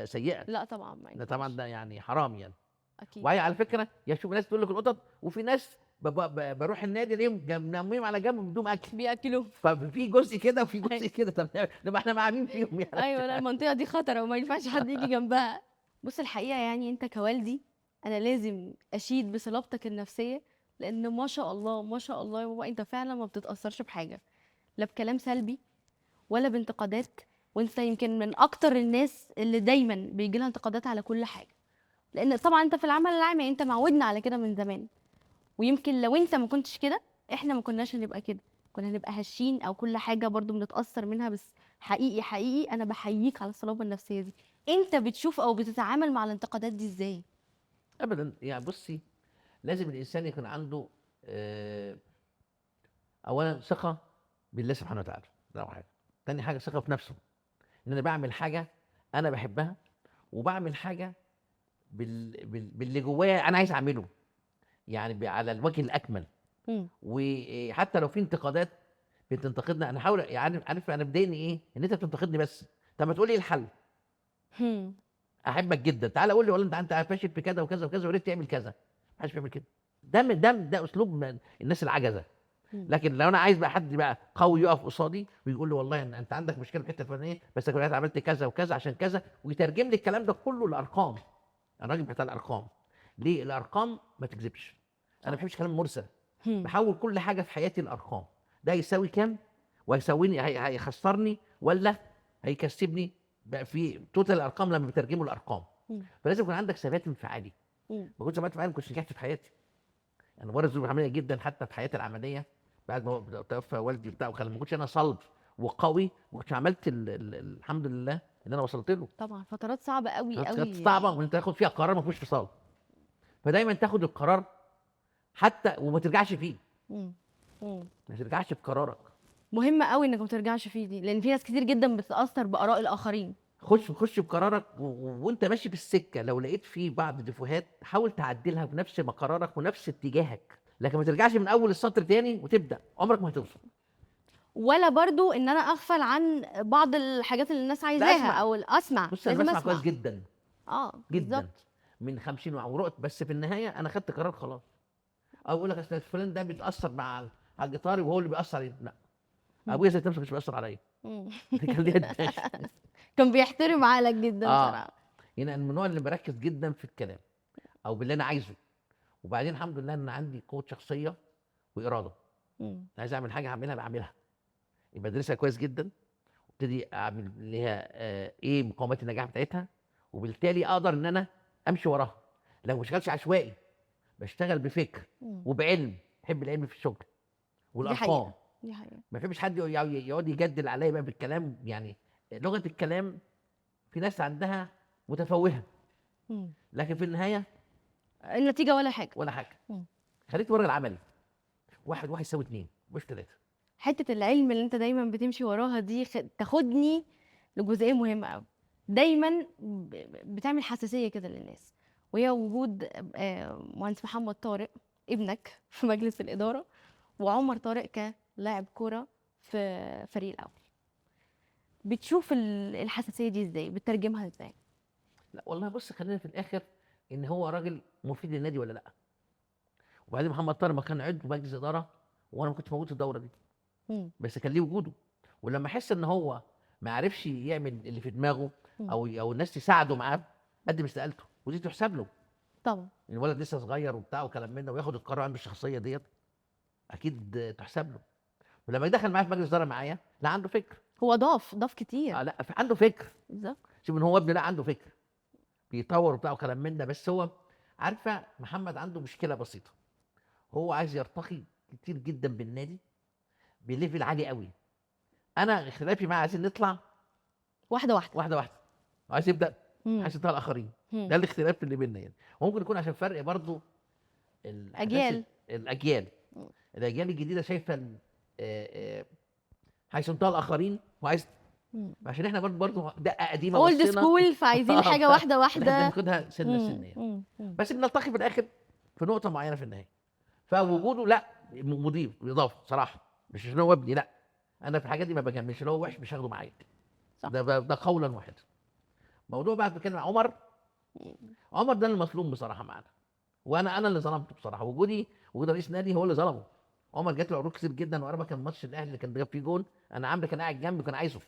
سيئه. لا طبعا ما ده طبعا ينفعش. ده يعني حرام يعني. اكيد. وهي على فكره يشوف ناس تقول لك القطط، وفي ناس بروح النادي ليهم نامين على جنب بدون اكل. بياكلوه. ففي جزء كده وفي جزء كده، طب ما احنا معامين فيهم يعني. ايوه لا، المنطقه دي خطره وما ينفعش حد يجي جنبها. بص الحقيقه يعني انت كوالدي انا لازم اشيد بصلابتك النفسيه. لان ما شاء الله ما شاء الله يا بابا انت فعلا ما بتتاثرش بحاجه، لا بكلام سلبي ولا بانتقادات. وانت يمكن من اكتر الناس اللي دايما بيجي لها انتقادات على كل حاجه. لان طبعا انت في العمل العام يعني انت معودنا على كده من زمان. ويمكن لو انت ما كنتش كده احنا ما كناش هنبقى كده، كنا هنبقى هشين او كل حاجه برضو بنتاثر منها. بس حقيقي حقيقي انا بحييك على الصلابه النفسيه دي. انت بتشوف او بتتعامل مع الانتقادات دي ازاي؟ ابدا يعني بصي، لازم الانسان يكون عنده اولا ثقه بالله سبحانه وتعالى، ده أول حاجه. تاني حاجه ثقه في نفسه، ان انا بعمل حاجه انا بحبها، وبعمل حاجه باللي جوايا انا عايز اعمله، يعني على الوجه الاكمل. مم. وحتى لو في انتقادات بتنتقدنا، انا احاول يعني عارف انا بضايقني ايه ان انت بتنتقدني بس. طب ما تقول لي ايه الحل؟ هم. احبك جدا، تعالى قول لي والله انت فاشل في كذا وكذا وكذا وريت تعمل كذا. محدش بيعمل كده. ده اسلوب من الناس العجزه. مم. لكن لو انا عايز بقى حد بقى قوي يقف قصادي ويقول لي والله انت عندك مشكله في الحته الفلانيه، بس انا كنت عملت كذا وكذا عشان كذا، ويترجم لي الكلام ده كله لارقام. انا راجل بتاع الارقام. ليه؟ الارقام ما تكذبش. انا ما بحبش الكلام المرسل. هم. بحول كل حاجه في حياتي الارقام. ده يساوي كام؟ وهيساويني هيخسرني ولا هيكسبني؟ بقى في توتال الارقام لما بترجموا الارقام. مم. فلازم يكون عندك ثبات انفعالي. مم. ما كنتش ثبات انفعالي ما كنتش نجحت في حياتي. انا مريت ظروف عمليه جدا حتى في حياتي العمليه. بعد ما توفى والدي بتاعه ما كنتش انا صلب وقوي، ما كنتش عملت الحمد لله اللي انا وصلت له. طبعا فترات صعبه قوي كانت قوي. صعبه وانت تاخد فيها قرار ما فيهوش فصال. فدايما تاخد القرار حتى وما ترجعش فيه. مم. مم. ما ترجعش في قرارك. مهم قوي انك ما ترجعش فيه دي، لان في ناس كتير جدا بتتاثر باراء الاخرين. خش بقرارك وانت ماشي في السكه لو لقيت فيه بعض ديفوهات حاول تعدلها بنفس ما قرارك ونفس اتجاهك، لكن ما ترجعش من اول السطر تاني وتبدا، عمرك ما هتوصل. ولا برضو ان انا اغفل عن بعض الحاجات اللي الناس عايزاها اسمع. او اسمع. بص انا لازم بسمع كويس اسمع. جدا بالظبط. جدا من 50 ورقت، بس في النهايه انا خدت قرار خلاص. او يقول لك اصل فلان ده بيتاثر على الجيتار وهو اللي بيأثر عليه. لا، مم. ابويا ذات نفسه مش بيأثر عليا. مم. كان ليا دماغ. كان بيحترم عقلك جدا اه بصراحه. يعني انا من النوع اللي بركز جدا في الكلام او باللي انا عايزه. وبعدين الحمد لله ان عندي قوه شخصيه واراده. مم. عايز اعمل حاجه هعملها بعملها. يبقى بدرسها كويس جدا، وابتدي اعمل ليها ايه مقومات النجاح بتاعتها، وبالتالي اقدر ان انا امشي وراها. لو ما بشتغلش عشوائي، بشتغل بفكر مم. وبعلم. بحب العلم في الشغل دي والارقام. حقيقه. دي حقيقه. ما بحبش حد يقعد يجدل عليا بقى بالكلام. يعني لغه الكلام في ناس عندها متفوهه، مم. لكن في النهايه النتيجه ولا حاجه. ولا حاجه. مم. خليك ورا العملي. واحد واحد يساوي اتنين مش تلاته. حته العلم اللي انت دايما بتمشي وراها دي تاخدني لجزئيه مهمه قوي. دايما بتعمل حساسيه كده للناس، وهي وجود مهندس محمد طارق ابنك في مجلس الاداره، وعمر طارق كلاعب كوره في فريق الاول. بتشوف الحساسيه دي ازاي؟ بتترجمها ازاي؟ لا والله بص، خلينا في الاخر ان هو راجل مفيد للنادي ولا لا. وبعدين محمد طارق ما كان عضو مجلس اداره وانا ما كنتش موجود في الدوره دي، مم. بس كان ليه وجوده. ولما احس ان هو ما عرفش يعمل اللي في دماغه مم. او الناس تساعده معاه، قدم استقالته، ودي تحسب له. طبعا. الولد لسه صغير وبتاع وكلام من ده، وياخد القرار عنده الشخصيه ديت، اكيد تحسب له. ولما دخل معايا في مجلس اداره معايا، لا عنده فكر. هو ضاف كتير. لا عنده فكر. بالظبط. شوف ان هو ابني، لا عنده فكر بيطور وبتاع وكلام من ده. بس هو عارفه محمد عنده مشكله بسيطه. هو عايز يرتقي كتير جدا بالنادي بليفل عالي قوي. انا اختلافي معاه عايزين نطلع واحده واحده. واحده واحده، وعايز يبدا مم. عايز يطلع الاخرين. مم. ده الاختلاف اللي بيننا يعني. وممكن يكون عشان فرق برضو أجيال. الاجيال. مم. الاجيال الجديده شايفه عايز ينطلع الاخرين وعايز. مم. عشان احنا برضو دقه قديمه اولد بصينا. سكول، فعايزين حاجه واحده احنا واحده. بناخدها سنه سنه يعني. مم. بس بنلتقي في الاخر في نقطه معينه في النهايه. فوجوده لا مضيف اضافه صراحه. مش عشان هو ابني، لا. انا في الحاجات دي ما بجملش. لو هو وحش مش هاخده معايا. صح. ده قولا واحدا. موضوع بقى بتكلم عن عمر. عمر ده المظلوم بصراحه معانا. وانا اللي ظلمته بصراحه. وجود رئيس نادي هو اللي ظلمه. عمر جات له عروض كتير جدا، وانا كان ماتش الاهلي اللي كان جاب فيه جون، انا عمرو كان قاعد جنبي وكان عايزه.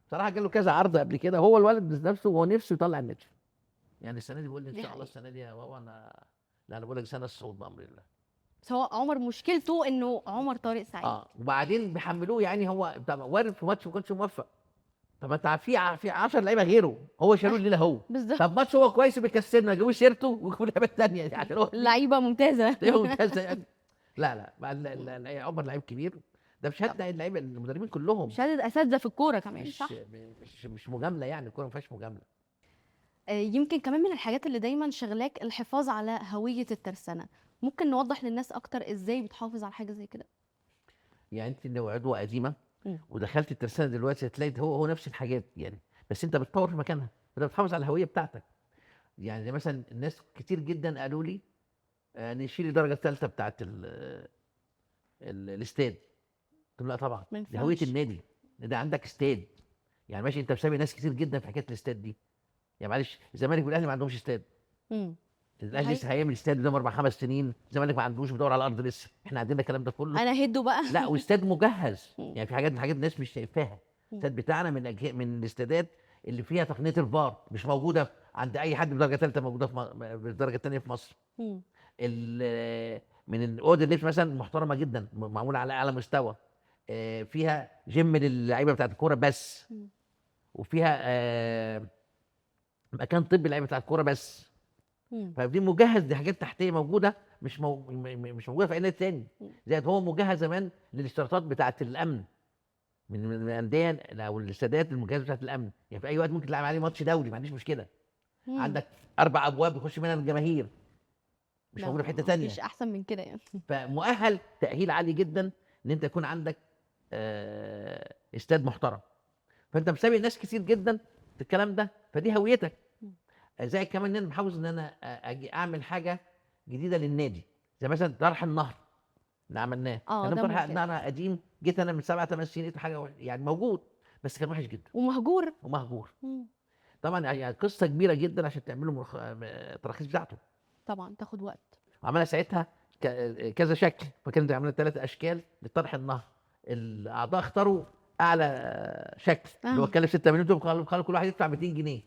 بصراحه جاله كذا عرض قبل كده. هو الولد نفسه هو نفسه يطلع النادي. يعني السنه دي بيقول لي ان دي شاء الله حقيقة. السنه دي يا بابا انا. لا انا بقول لك سنه الصعود بامر الله. بس هو عمر مشكلته انه عمر طارق سعيد. وبعدين بيحملوه. يعني هو وارد في ماتش ما كانش موفق. طب ما انت في 10 لعيبه غيره، هو شالوه الليله هو. بالظبط. طب ماتش هو كويس وبيكسبنا، جابوا سيرته وجابوا لعيبه ثانيه عشان هو لعيبه ممتازه. تلاقيهم ممتازه يعني. لا عمر لعيب كبير. ده بشهاده اللعيبه المدربين كلهم. شهاده اساتذه في الكوره كمان. مش صح. مش مجامله يعني. الكوره ما فيهاش مجامله. يمكن كمان من الحاجات اللي دايما شغلاك الحفاظ على هويه الترسانه. ممكن نوضح للناس اكتر ازاي بتحافظ على حاجه زي كده؟ يعني انت لو عضوه قديمه مم. ودخلت الترسانه دلوقتي هتلاقي هو نفس الحاجات يعني. بس انت بتطور في مكانها، انت بتحافظ على الهويه بتاعتك. يعني زي مثلا الناس كتير جدا قالوا لي نشيل الدرجه الثالثه بتاعت الاستاد. قلت لهم لا طبعا، ما دي هويه ينفعش. النادي. ده عندك استاد. يعني ماشي، انت مسابق ناس كتير جدا في حكايه الاستاد دي. يعني معلش، الزمالك والاهلي ما عندهمش استاد. مم. الاهلي لسه هيعمل استاد قدام 4 5 سنين. الزمالك ما عندوش، بيدور على الارض لسه. احنا عندنا الكلام ده كله. انا هده بقى. لا واستاد مجهز. مم. يعني في حاجات الناس مش شايفاها. الاستاد بتاعنا من الاستادات اللي فيها تقنيه الفار، مش موجوده عند اي حد بدرجه ثالثه، موجوده بالدرجه الثانيه في مصر. مم. من اوض اللبس مثلا محترمه جدا، معموله على اعلى مستوى. فيها جيم للعيبه بتاعت الكوره بس. مم. وفيها مكان طبي للعيبه بتاعت الكوره بس. مم. فدي مجهز. دي حاجات تحتيه موجوده مش موجوده في اي نادي تاني. زائد هو مجهز زمان للاشتراطات بتاعت الامن من الانديه او الاستادات المجهزه بتاعت الامن. يعني في اي وقت ممكن تلعب عليه ماتش دولي، ما عنديش مشكله. مم. عندك 4 ابواب يخش منها الجماهير، مش لا، موجوده في حته تانيه. مفيش احسن من كده يعني. فمؤهل تاهيل عالي جدا ان انت يكون عندك استاد محترم. فانت مسابق ناس كتير جدا في الكلام ده، فدي هويتك. زي كمان ان انا بحاول ان انا اجي اعمل حاجه جديده للنادي، زي مثلا طرح النهر. اللي عملناه اه كان ده طرح ممتاز نعنع قديم. جيت انا من 7 8 سنين لقيته حاجه يعني موجود، بس كان وحش جدا ومهجور. ومهجور. مم. طبعا يعني قصه كبيره جدا عشان تعملوا التراخيص بتاعته. طبعا تاخد وقت. وعملها ساعتها كذا شكل، فكانت عملنا 3 اشكال لطرح النهر. الاعضاء اختاروا اعلى شكل اللي هو اه. اتكلف 6 مليون، قالوا كل واحد يدفع 200 جنيه.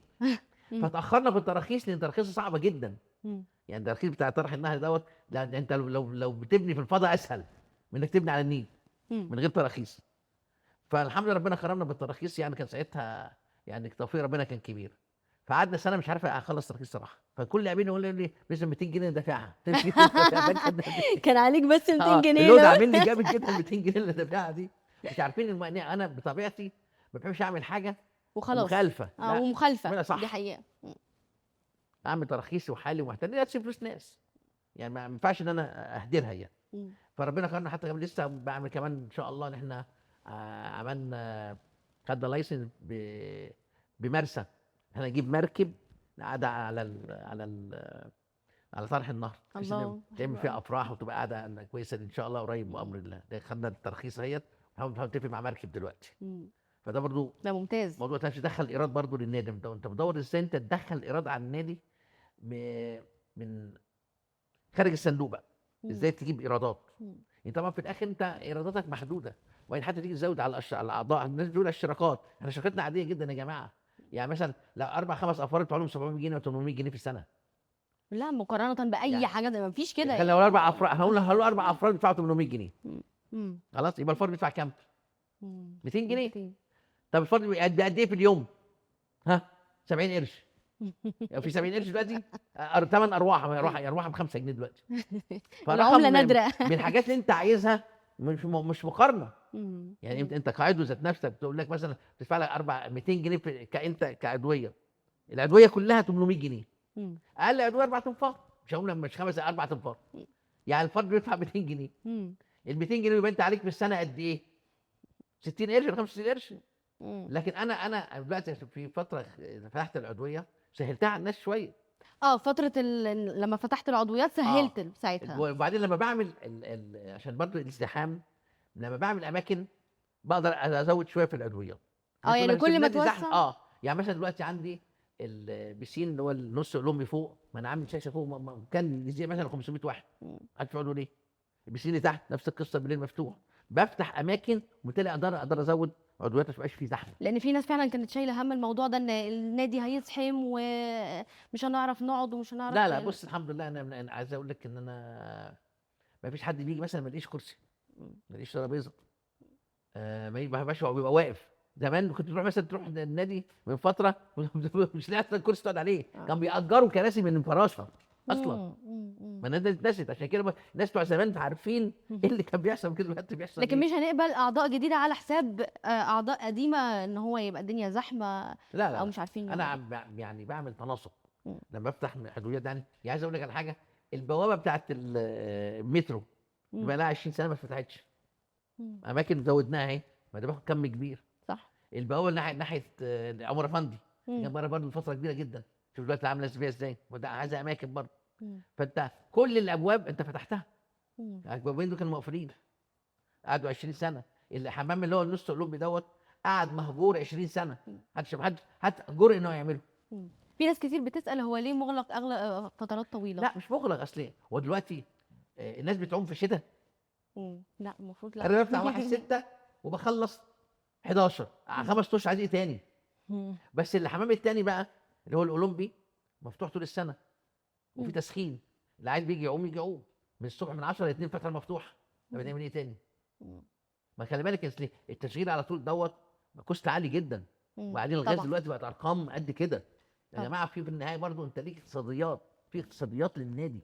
مم. فتاخرنا في التراخيص لان التراخيص صعبه جدا. مم. يعني الترخيص بتاع طرح النهر دوت، لا انت لو بتبني في الفضاء اسهل من انك تبني على النيل مم. من غير تراخيص. فالحمد لله ربنا كرمنا بالتراخيص، يعني كان ساعتها يعني توفيق ربنا كان كبير. فقعدنا سنه مش عارف اخلص ترخيص صراحه، فكل لاعبين يقول لي لازم 200 جنيه دافعها. كان عليك بس 200 اه جنيه اللود لو عامل لي جامد جدا. 200 جنيه اللي دافعها دي مش عارفين انا بطبيعتي ما بحبش اعمل حاجه وخلاص. مخالفه، اه لا ومخالفه اعملها دي صح. حقيقه. مم. اعمل تراخيصي وحالي ومحتاج لا تسيب فلوس ناس، يعني ما ينفعش ان انا اهدرها يعني. مم. فربنا كرمنا حتى كمان لسه بعمل كمان ان شاء الله ان احنا عملنا خدنا لايسنس بمرسى. احنا نجيب مركب قاعده على طرح النهر، بحيث ان الله تعمل حلو قوي. فيها افراح وتبقى قاعده كويسه ان شاء الله قريب مم. بامر الله. ده خدنا الترخيص اهيت، بنحاول نتفق مع مركب دلوقتي. مم. فده برضو ده ممتاز. موضوع تاني، تدخل ايراد برضو للنادي. انت بدور ازاي انت تدخل ايراد على النادي من خارج الصندوق بقى. مم. ازاي تجيب ايرادات؟ مم. يعني طبعا في الاخر انت ايراداتك محدوده، وبعدين حتى تيجي تزود على الاعضاء. الناس بتقول الاشتراكات، احنا شركتنا عاديه جدا يا جماعه. يعني مثلا لو 4 5 افراد بتدفع لهم 700 جنيه و800 جنيه في السنه. لا مقارنه باي يعني حاجه ده مفيش كده خلي لو يعني. 4 افراد هقول 4 افراد بيدفعوا 800 جنيه، مم. مم. خلاص يبقى الفرد بيدفع كام؟ مم. 200 جنيه. 200. طب الفرد قد ايه في اليوم؟ ها 70 قرش. يعني في 70 قرش دلوقتي 8 ارواح ب 5 جنيه دلوقتي. فرقم والعمله نادره. من الحاجات اللي انت عايزها، مش مقارنه. مم. يعني مم. انت كعضو ذات نفسك بتقول لك مثلا تدفع لك 200 جنيه كانت كعضويه. العضويه كلها 800 جنيه. مم. اقل عضويه 4 تنفار، مش هقول مش 4 تنفار. يعني الفرد بيدفع 200 جنيه. مم. ال 200 جنيه يبقى انت عليك في السنه قد ايه؟ 60 قرش ولا 65 قرش. مم. لكن انا دلوقتي في فتره فتحت العضويه سهلتها على الناس شويه. اه فتره لما فتحت العضويات اه سهلت ساعتها. وبعدين لما بعمل عشان برضو الازدحام، لما بعمل اماكن بقدر ازود شويه في العضويات. اه الناس تقول يعني لك بس كل ما النادي زحمه. توسع. يعني مثلا دلوقتي عندي البسين اللي هو النص اولمبي فوق، ما انا عامل شاشه فوق كان يزيد مثلا 500 واحد. مم. عارف يقعدوا ليه؟ البسين اللي تحت نفس القصه بالليل مفتوح. بفتح اماكن وبالتالي اقدر ازود عضويات، ما تبقاش فيه زحمه. لان في ناس فعلا كانت شايله هم الموضوع ده ان النادي هيزحم ومش هنعرف نقعد ومش هنعرف لا بص الحمد لله انا عايز اقول لك ان انا ما فيش حد بيجي مثلا ما يلاقيش كرسي، ما يلاقيش ترابيزه. ما يبقاش هو بيبقى واقف. زمان كنت تروح النادي من فتره مش لاقي اصلا كرسي تقعد عليه، كان بيأجروا كراسي من الفراشه اصلا. ما الناس دي اتنست، عشان كده الناس بتوع زمان عارفين ايه اللي كان بيحصل كده دلوقتي بيحصل لكن ايه. مش هنقبل اعضاء جديده على حساب اعضاء قديمه ان هو يبقى الدنيا زحمه او لا مش عارفين انا يقعدوا. يعني بعمل تناسق مم. لما افتح حدويات. يعني عايز اقول لك على حاجه، البوابه بتاعت المترو مم. بقى لها 20 سنه ما اتفتحتش. مم. اماكن زودناها اهي، ما ده باخد كم كبير. صح. البوابه ناحيه عمر افندي مم. كان بره برضه فتره كبيره جدا. شوف دلوقتي عامله فيها ازاي، وده عايزه اماكن برضه. مم. فانت كل الابواب انت فتحتها. مم. الابوابين دول كانوا مقفولين قعدوا 20 سنه. الحمام اللي هو النص اولمبي دوت قعد مهجور 20 سنه. محدش حتى جرء انه يعمله. مم. في ناس كتير بتسأل هو ليه مغلق اغلى فترات طويله. لا مش مغلق، اصل ايه هو دلوقتي الناس بتعوم في الشتاء. لا المفروض لا. انا بفتح 1/6 وبخلص 11 5 اشهر عايز ايه تاني. مم. بس الحمام التاني بقى اللي هو الاولمبي مفتوح طول السنه وفي مم. تسخين. اللي عايز بيجي يعوم يجي يعوم من الصبح من 10 ل 2 فتره مفتوحه. طب نعمل ايه تاني؟ مم. ما خلي بالك اصل التشغيل على طول دوت كوست عالي جدا. مم. وبعدين الغاز طبعا. دلوقتي بقت ارقام قد كده. يا طبعا. جماعه في النهايه برضو انت ليك اقتصاديات، في اقتصاديات للنادي،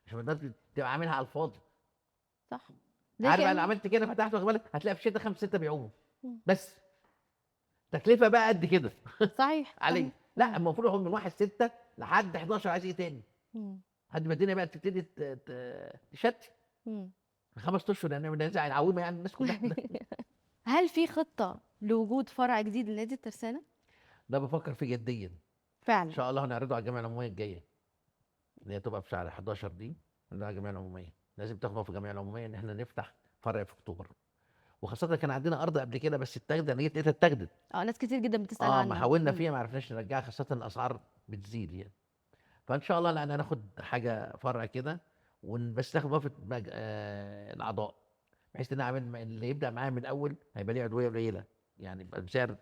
مش مقدرش تبقى عاملها على الفاضي. صح. زي عارف انا كأن. عملت كده فتحت واخد بالك هتلاقي في الشتاء 5 6 بيعوموا مم. بس. تكلفه بقى قد كده صحيح علي. صحيح. لا المفروض هو من 1/6 لحد 11 عايز ايه تاني؟ مم. لحد ما الدنيا بقى تبتدي تشتي. مم. 5 اشهر يعني ده هنعومها يعني الناس كلها. هل في خطة لوجود فرع جديد لنادي الترسانة؟ ده بفكر فيه جديا. ان فعلا. شاء الله هنعرضه على الجمعيه العموميه الجايه اللي هي تبقى في شهر 11 دي. هنعرضه على الجمعيه العموميه. لازم تاخد موافقه الجمعيه العموميه ان احنا نفتح فرع في اكتوبر، وخاصه كان عندنا ارض قبل كده بس اتاخدت، انا جيت لقيتها اتاخدت. ناس كتير جدا بتسأل اه، ما عنها. حاولنا فيها ما عرفناش نرجعها، خاصه الاسعار بتزيد يعني. فان شاء الله لا انا هناخد حاجه فرع كده، بس تاخد موافقه الاعضاء، بحيث ان اعمل اللي يبدا معايا من الاول هيبقى ليه عضويه قليله، يعني يبقى بسعر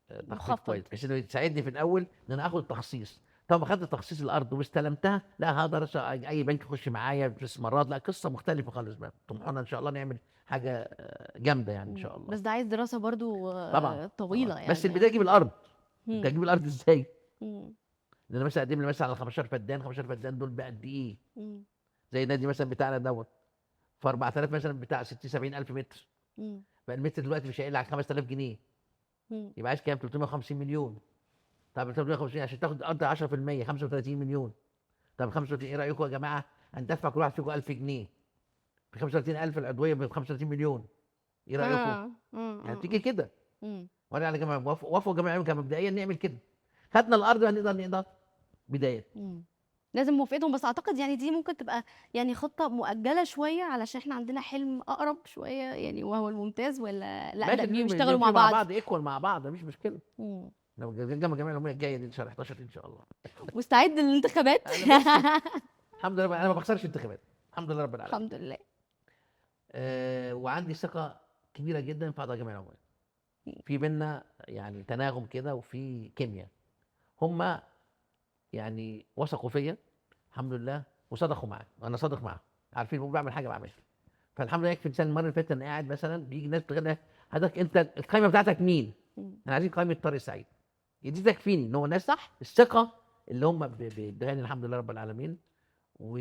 تخفيض مخفض. كويس، بحيث انه يساعدني في الاول ان انا اخد تخصيص. طب ما خدت تخصيص الارض واستلمتها، لا هقدر اي بنك يخش معايا في استثمارات، لا قصه مختلفه خالص بقى. طموحنا ان شاء الله نعمل حاجه جامده يعني ان شاء الله. بس ده عايز دراسة برضو طبعا طبعا، طويلة بس يعني. البدايه اجيب الارض. انت مم. هتجيب الارض ازاي؟ مم. لان انا مثلا اقدم لي مثلا على 15 فدان، 15 فدان دول بقد ايه؟ مم. زي النادي مثلا بتاعنا دوت، ف 4000 مثلا بتاع 60 70 الف متر، مم. بقى المتر دلوقتي مش هيقل على 5000 جنيه، مم. يبقى عايز كام؟ 350 مليون. طب 350 عشان تاخد ارض 10% 35 مليون. طب 35 ايه رايكم يا جماعه؟ هندفع كل واحد فيكم 1000 جنيه، ب 35000 العضويه ب 35 مليون، ايه رايكم؟ يعني بتيجي كده. مم. وانا على جماعه وافقوا جماعه كان مبدئيا نعمل كده، خدنا الارض هنقدر بدايه. مم. لازم موافقتهم، بس اعتقد يعني دي ممكن تبقى يعني خطة مؤجلة شوية، علشان احنا عندنا حلم اقرب شوية يعني، وهو الممتاز، ولا لا ده ماشي، بيشتغلوا مع نمشي مع بعض؟ بعض ايكوال مع بعض مفيش مشكله. مم. لو الجامعه العموميه الجايه دي شهر 11 ان شاء الله. مستعد للانتخابات؟ انا بص، الحمد لله انا ما بخسرش انتخابات، الحمد لله رب العالمين. الحمد لله. وعندي ثقه كبيره جدا في اعضاء الجمعيه العموميه، في بينا يعني تناغم كده وفي كيمياء. هم يعني وثقوا فيا الحمد لله، وصدقوا معايا وانا صادق معاهم، عارفين بقول بعمل حاجه بعملها. فالحمد لله يكفي الانسان. المره اللي فاتت انا قاعد مثلا بيجي ناس بتغنى، حضرتك انت القائمه بتاعتك مين؟ مم. احنا عايزين قائمه طارق سعيد. دي تكفيني ان هو ناس صح. الثقه اللي هم بيدوها لي الحمد لله رب العالمين. و...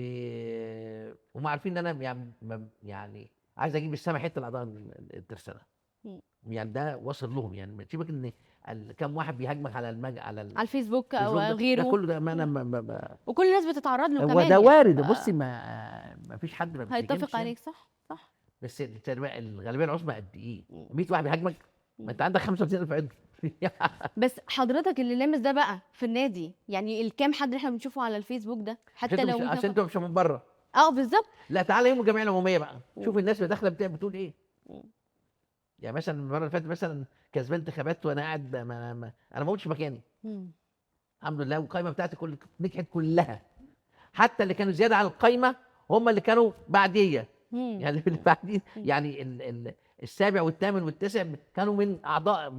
وهم عارفين ان انا يعني يعني عايز اجيب السما حته الاعضاء الترسانه. مم. يعني ده واصل لهم، يعني ما تسيبك ان كم واحد بيهاجمك على على على الفيسبوك او الفيسبوك، ده غيره. كله ده ما انا مم. ما وكل الناس بتتعرض له هو كمان ده يعني، وارد. بصي ما فيش حد ما هيتفق بيتهاجمش يعني. عليك. صح صح. بس الغالبيه العظمى قد ايه؟ مم. 100 واحد بيهاجمك، ما مم. انت عندك 35000 عضو. بس حضرتك اللي لامس ده بقى في النادي، يعني الكام حد اللي احنا بنشوفه على الفيسبوك ده، حتى لو انت عشان انتوا مش من بره. بالظبط. لا تعالى يوم الجمعيه العموميه بقى، مم. شوف الناس اللي داخله بتقول ايه. مم. يعني مثلا المره اللي فاتت مثلا كسبان انتخابات وانا قاعد انا ما قلتش مكاني، مم. الحمد لله. والقايمه بتاعتي نجحت كلها، حتى اللي كانوا زياده عن القايمه هم اللي كانوا بعديه. مم. يعني اللي بعدين مم. يعني السابع والثامن والتاسع كانوا من اعضاء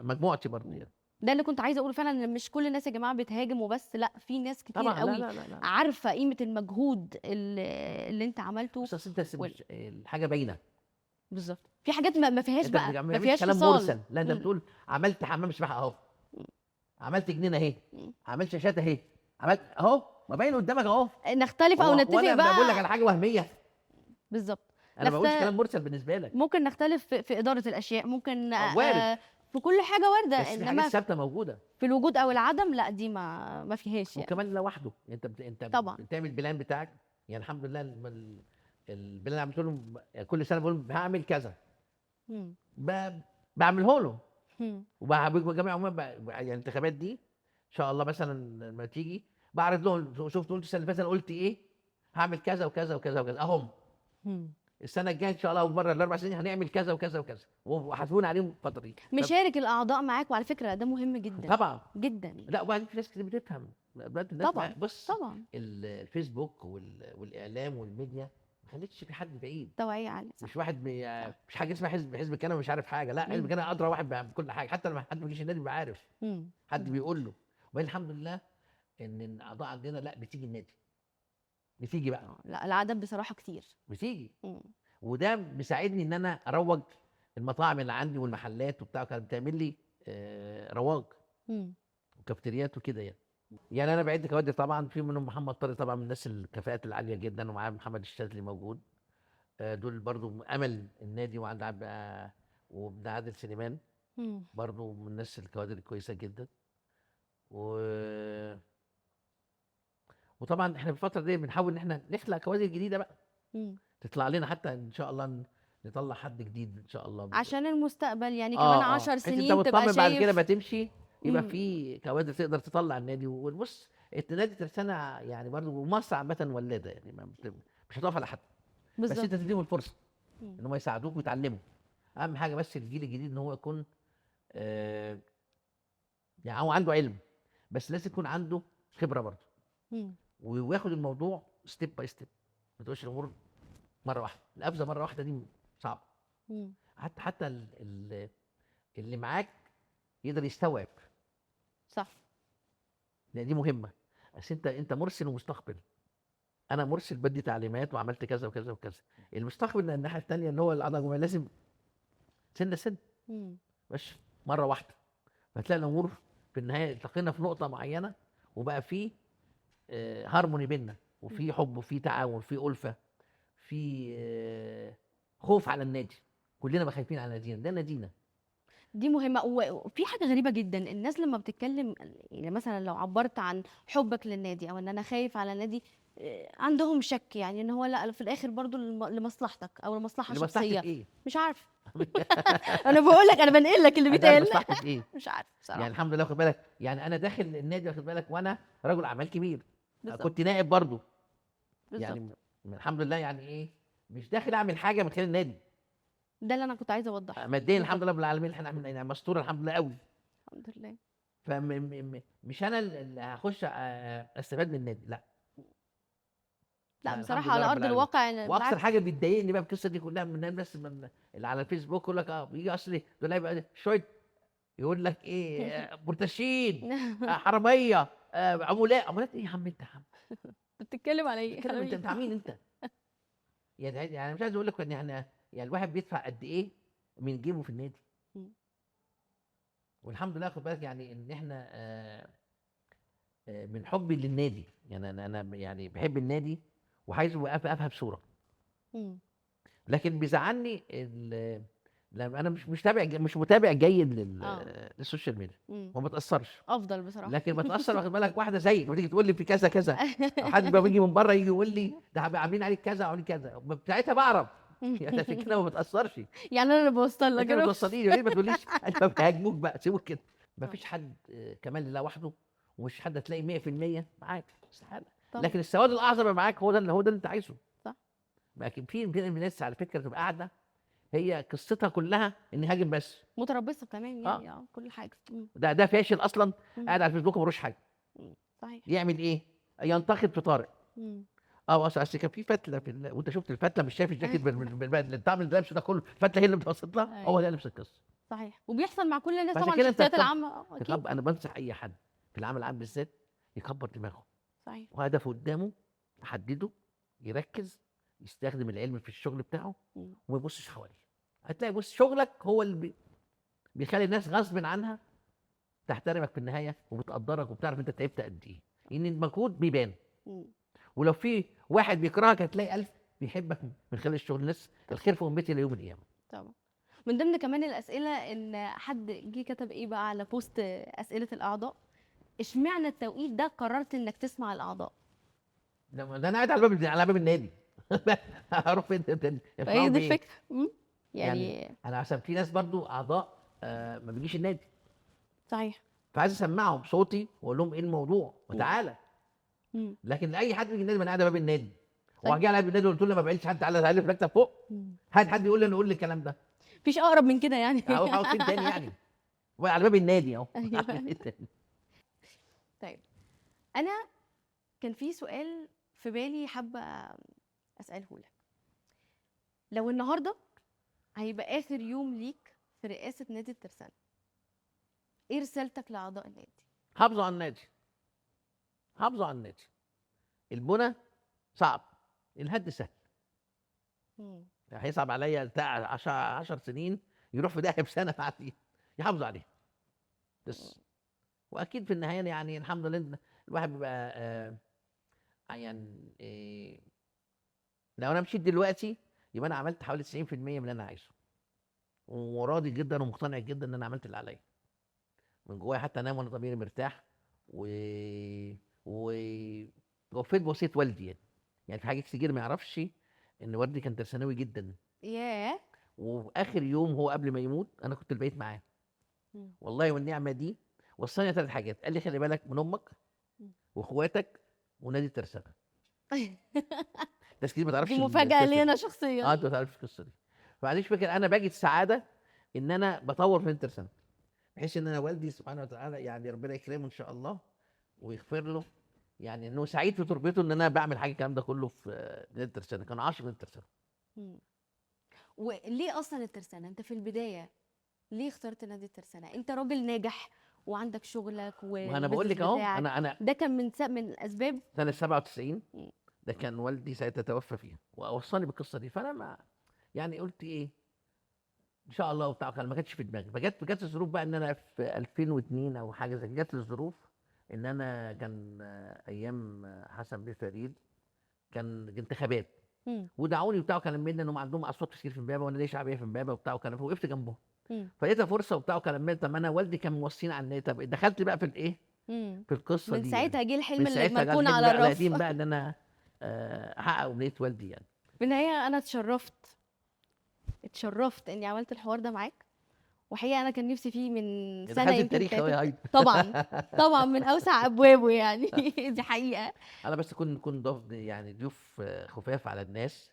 مجموعتي برضه يعني. ده اللي كنت عايزه اقوله فعلا، ان مش كل الناس يا جماعه بتهاجم وبس، لا في ناس كتير طبعا لا قوي لا لا لا، عارفه قيمه المجهود اللي انت عملته. بس أصل انت الحاجه باينه. بالظبط. في حاجات ما فيهاش انت بقى، ما ما بتعملش فيهاش كلام فصال. مرسل، لا انت مم. بتقول عملت حمام سباحه اهو، مم. عملت جنينه اهي، مم. عملت شاشات اهي، عملت اهو، ما باين قدامك اهو. نختلف او نتفق وانا بقول لك بقى. على حاجه وهميه، بالظبط. انا ما بقولش كلام مرسل بالنسبه لك. ممكن نختلف في اداره الاشياء، ممكن وارد، في كل حاجه وارده، بس في حاجات انما ثابته موجوده. في الوجود او العدم لا، دي ما فيهاش يعني. وكمان لوحده انت انت طبعا. بتعمل بلان بتاعك. يعني الحمد لله البلان اللي عملته لهم كل سنه بقول هعمل كذا، مم. بعمله له. مم. وجميع عموما يعني الانتخابات دي ان شاء الله مثلا لما تيجي بعرض لهم، شفت قلت السنه اللي فاتت أنا قلت ايه، هعمل كذا وكذا وكذا وكذا اهم. مم. السنه الجايه ان شاء الله ومره الاربع سنين هنعمل كذا وكذا وكذا، وحاسبونا عليهم الفتره دي. مشارك الاعضاء معاك، وعلى فكره ده مهم جدا طبعا جدا يعني. لا، وبعدين في ناس كتير بتفهم دلوقتي الناس طبعا بص طبعا. الفيسبوك والاعلام والميديا ما خلتش في حد بعيد. توعيه عاليه. صح. مش واحد مش حاجه اسمها حزب كده مش عارف حاجه، لا حزب مم. كده ادرى واحد بكل حاجه، حتى لما حد ما يجيش النادي بيبقى عارف، مم. حد مم. بيقول له. وبعدين الحمد لله ان الاعضاء عندنا لا بتيجي النادي، بتيجي بقى لا العدد بصراحه كتير. بتيجي. مم. وده مساعدني ان انا اروج المطاعم اللي عندي والمحلات وبتاع، كانت بتعمل لي رواج مم. وكافتريات وكده يعني. يعني انا بعد كوادر طبعا، في منهم محمد طارق طبعا من الناس الكفاءات العاليه جدا، ومعاه محمد الشاذلي موجود. دول برضو امل النادي، وعند وابن عادل سليمان مم. برضو من الناس الكوادر الكويسه جدا. و... وطبعا احنا في الفتره دي بنحاول ان احنا نخلق كوادر جديده بقى، مم. تطلع لنا حتى ان شاء الله نطلع حد جديد ان شاء الله. عشان المستقبل يعني، كمان 10 بحيث انت سنين تبقى مطمن بعد كده شايف. ما تمشي يبقى مم. في كوادر تقدر تطلع النادي. وبص النادي ترسانة يعني برضو ومصر عامه ولاده، يعني مش هتقف على حد. بس انت بالظبط. تديهم الفرصه مم. ان هم يساعدوك ويتعلموا. اهم حاجه بس الجيل الجديد ان هو يكون آه يعني هو عنده علم، بس لازم يكون عنده خبره برضه، مم. وياخد الموضوع ستيب باي ستيب. ما تقولش الامور مره واحده، القفزه مره واحده دي صعبه. مم. حتى اللي معاك يقدر يستوعب، صح. لان دي مهمه. بس انت مرسل ومستقبل، انا مرسل بدي تعليمات وعملت كذا وكذا وكذا. المستقبل الناحيه الثانيه اللي هو الاعضاء الجمهوريه لازم سنه سنه، مم. مش مره واحده. فتلاقي الامور في النهايه التقينا في نقطه معينه، وبقى في هارموني بيننا، مم. وفي حب وفي تعاون وفي الفه، في خوف على النادي. كلنا بقى خايفين على نادينا، ده نادينا. دي مهمة. وفي حاجة غريبة جدا، الناس لما بتتكلم يعني مثلا لو عبرت عن حبك للنادي او ان انا خايف على النادي، عندهم شك يعني ان هو لا في الاخر برضو لمصلحتك او لمصلحة لمصلحتك شخصية. ايه؟ مش عارف. انا بقول لك، انا بنقل لك اللي عايز اعرف بيتقال. مصلحتك ايه. مش عارف يعني بصراحة. الحمد لله، واخد بالك، يعني انا داخل النادي واخد بالك وانا رجل اعمال كبير، بالظبط. كنت نائب برضو. يعني بالظبط. الحمد لله، يعني ايه، مش داخل اعمل حاجه من خلال النادي. ده اللي انا كنت عايزة اوضحه. ماديا الحمد بالظبط. لله رب العالمين، احنا عاملين يعني مستور الحمد لله قوي. الحمد لله. فمش انا اللي هخش استفاد من النادي، لا. لا لا الحمد بصراحة لله على رب ارض العالمين. الواقع واكثر بالعكس. حاجه بتضايقني بقى في القصه دي كلها من الناس اللي على الفيسبوك يقول لك بيجي اصلي دول هيبقى شويه، يقول لك ايه، مرتشين، حراميه، عملاء. عمولات ايه يا عم انت يا عم؟ بتتكلم على ايه بتتكلم انت حرامية؟ بتاع مين انت؟ يعني مش عايز اقول لك ان احنا، يعني الواحد بيدفع قد ايه من جيبه في النادي. والحمد لله خد بالك يعني ان احنا من حبي للنادي، يعني انا يعني بحب النادي وعايز افهم بصوره. مم. لكن بيزعلني لما انا مش متابع جيد اه. للسوشيال ميديا، مم. وما بتاثرش. افضل بصراحة. لكن بتاثر واخد بالك واحده زيك بتيجي تقول لي في كذا كذا، او حد بقى بيجي من بره يجي يقول لي ده عاملين عليك كذا وعاملين كذا، ساعتها بعرف. يعني عشان كده ما بتاثرش. يعني انا اللي بوصل لك انت اللي انا. بتوصليني، ليه ما تقوليش انت بيهاجموك بقى سيبوك كده. ما صح. فيش حد كمال لله وحده، ومش حد هتلاقي 100% معاك، استحاله. طبعا. لكن السواد الاعظم اللي معاك هو ده اللي انت عايزه. صح. لكن في ناس على فكره تبقى قاعده هي قصتها كلها ان هاجم بس. متربصة كمان اه، يعني كل حاجة. مم. ده فاشل اصلا، مم. قاعد على الفيسبوك ملوش حاجه. مم. صحيح. يعمل ايه؟ ينتقد في طارئ. مم. اه، اصل كان في فتله وانت شفت الفتله، مش شايف الجاكيت الطعم اللي لابسه ده كله، الفتله هي اللي بتوصل لها، هو أيوة. ده نفس القصه. صحيح. وبيحصل مع كل الناس فعشان طبعا، كده انت الشخصيات العامة اكيد. انا بنصح اي حد في العمل العام بالذات يكبر دماغه، صحيح. وهدفه قدامه يحدده، يركز، يستخدم العلم في الشغل بتاعه، مم. وما يبصش حواليه. هتلاقي بص شغلك هو اللي بيخلي الناس غصب عنها تحترمك في النهايه، وبتقدرك، وبتعرف انت تعبت قد ايه، ان المجهود بيبان. مم. ولو في واحد بيكرهك هتلاقي 1000 بيحبك من خلال الشغل. الناس الخير في امتي ليوم القيامه. طبعا. من ضمن كمان الأسئلة إن حد جه كتب إيه بقى على بوست أسئلة الأعضاء، اشمعنى التوقيت ده قررت إنك تسمع الأعضاء؟ ده انا قاعد على باب النادي. هروح فين فهي يسمعوا دي بايه؟ الفكرة. يعني يعني. انا عشان في ناس برضو اعضاء ما بيجيش النادي، صحيح. فعايز اسمعهم صوتي واقول لهم ايه الموضوع مم. وتعالى. مم. لكن اي حد بيجي النادي، ما انا قاعد على باب النادي، صحيح. وهاجي على باب النادي وقلت له ما بقالش حد، تعالى تعالى في المكتب فوق، مم. حد يقول لي انا اقول لي الكلام ده. مفيش أقرب من كده يعني. اروح اقعد فين تاني يعني؟ على باب النادي اهو. أيوة. طيب، أنا كان في سؤال في بالي حابة أسأله لك. لو النهاردة هيبقى آخر يوم ليك في رئاسة نادي الترسانة، إيه رسالتك لأعضاء النادي؟ حافظوا على النادي، حافظوا على النادي. البنى صعب، الهد سهل. مم. هيصعب عليا بتاع 10 سنين يروح في داهيه بسنه بعدين. يحافظوا عليه بس. واكيد في النهايه يعني الحمد لله الواحد بيبقى يعني لو انا مشيت دلوقتي يبقى انا عملت حوالي 90% من اللي انا عايزه، وراضي جدا ومقتنع جدا ان انا عملت اللي عليا من جوايا. حتى انام وانا ضميري مرتاح، و و وفيت بوصيه والدي يعني في حاجات كتير ما يعرفش ان والدي كان ترسانوي جدا. ياه. وفي اخر يوم هو قبل ما يموت انا كنت البيت معاه، مم. والله والنعمه دي. وصاني 3 حاجات، قال لي خلي بالك من امك مم. واخواتك ونادي الترسانه. ناس كتير ما تعرفش دي مفاجاه القصه لي دي. انا شخصيا. انت ما تعرفش القصه دي. فمعلش فكره انا باجي السعاده ان انا بطور في الترسانه، بحيث ان انا والدي سبحانه وتعالى يعني ربنا يكرمه ان شاء الله ويغفر له، يعني انه سعيد في تربيته ان انا بعمل حاجه الكلام ده كله في نادي الترسانه. كان عاشق للترسانه. مم. وليه اصلا الترسانه؟ انت في البدايه ليه اخترت نادي الترسانه؟ انت راجل ناجح وعندك شغلك ما انا بقول والبيزنس لك اهو، بتاعك، انا ده كان من الاسباب. سنه 97 مم. ده كان والدي ساعتها توفى فيها ووصاني بالقصه دي، فانا ما يعني قلت ايه ان شاء الله وبتاع، كان ما كانتش في دماغي. فجت الظروف بقى ان انا في 2002 او حاجه زي كده، جت لي الظروف ان انا كان ايام حسن بيه فريد كان انتخابات، مم. ودعوني وبتاع، وكلام مني انهم عندهم اصوات كتير في امبابه وانا ليا شعبيه في امبابه وبتاع، وكان وقفت جنبهم. مم. فلقيتها فرصه وبتاع، وكلام مني. طب انا والدي كان موصيني على النت، طب دخلت بقى في الايه، مم. في القصه من دي يعني. ساعتها جه من الحلم اللي ساعتها جه مركون الحلم على بقى الرف. القديم بقى ان انا احقق امنيه والدي يعني. في النهايه انا اتشرفت اني عملت الحوار ده معاك، وحقيقه انا كان نفسي فيه من سنه دخلت يمكن التاريخ اهو يا فاتت. هايدي. طبعا، طبعا من اوسع ابوابه يعني. دي حقيقه. انا بس نكون ضيف يعني ضيوف خفاف على الناس،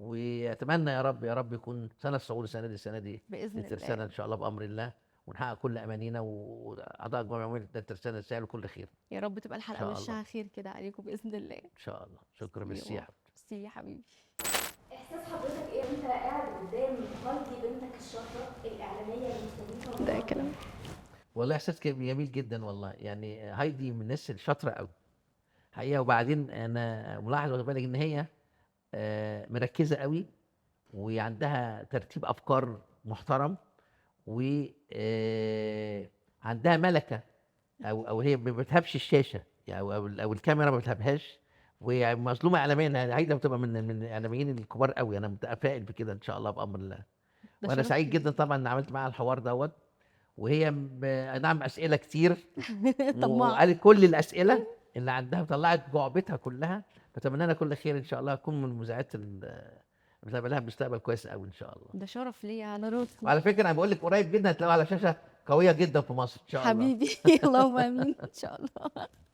واتمنى يا رب يا رب يكون سنه الصعود السنه دي باذن الله. للترسانه ان شاء الله بامر الله، ونحقق كل امانينا، واعضاء الجمعيه العموميه للترسانه يسعدوا كل خير يا رب تبقى ان الحلقه شاء الله. وشها خير كده عليكم باذن الله. ان شاء الله. شكرا بالسياحه. ميرسي يا حبيبي. احساس حضرتك ايه وانت قاعد قدام هايدي بنتك الشاطره الاعلاميه المستضيفه ده كلام. والله احساس جميل جدا والله، يعني هايدي من الناس الشاطره قوي حقيقه. وبعدين انا ملاحظ واخد بالك ان هي مركزه قوي، وعندها ترتيب افكار محترم، وعندها ملكه، او هي ما بتهبش الشاشه يعني، او الكاميرا ما بتهبهاش، وهي مظلومه اعلاميا. عايده بتبقى من الاعلاميين الكبار قوي، انا متفائل بكده ان شاء الله بامر الله. ده وانا شرف سعيد كبير. جدا طبعا ان عملت معاها الحوار دوت، وهي نعم اسئله كتير، طماع. وقالت كل الاسئله اللي عندها وطلعت جعبتها كلها. فاتمنى لها كل خير ان شاء الله، اكون من المذيعات اللي لها مستقبل كويس قوي ان شاء الله. ده شرف ليا على راسي. وعلى فكره انا بقول لك قريب جدا هتلاقوها على شاشه قويه جدا في مصر ان شاء الله. حبيبي. اللهم امين ان شاء الله.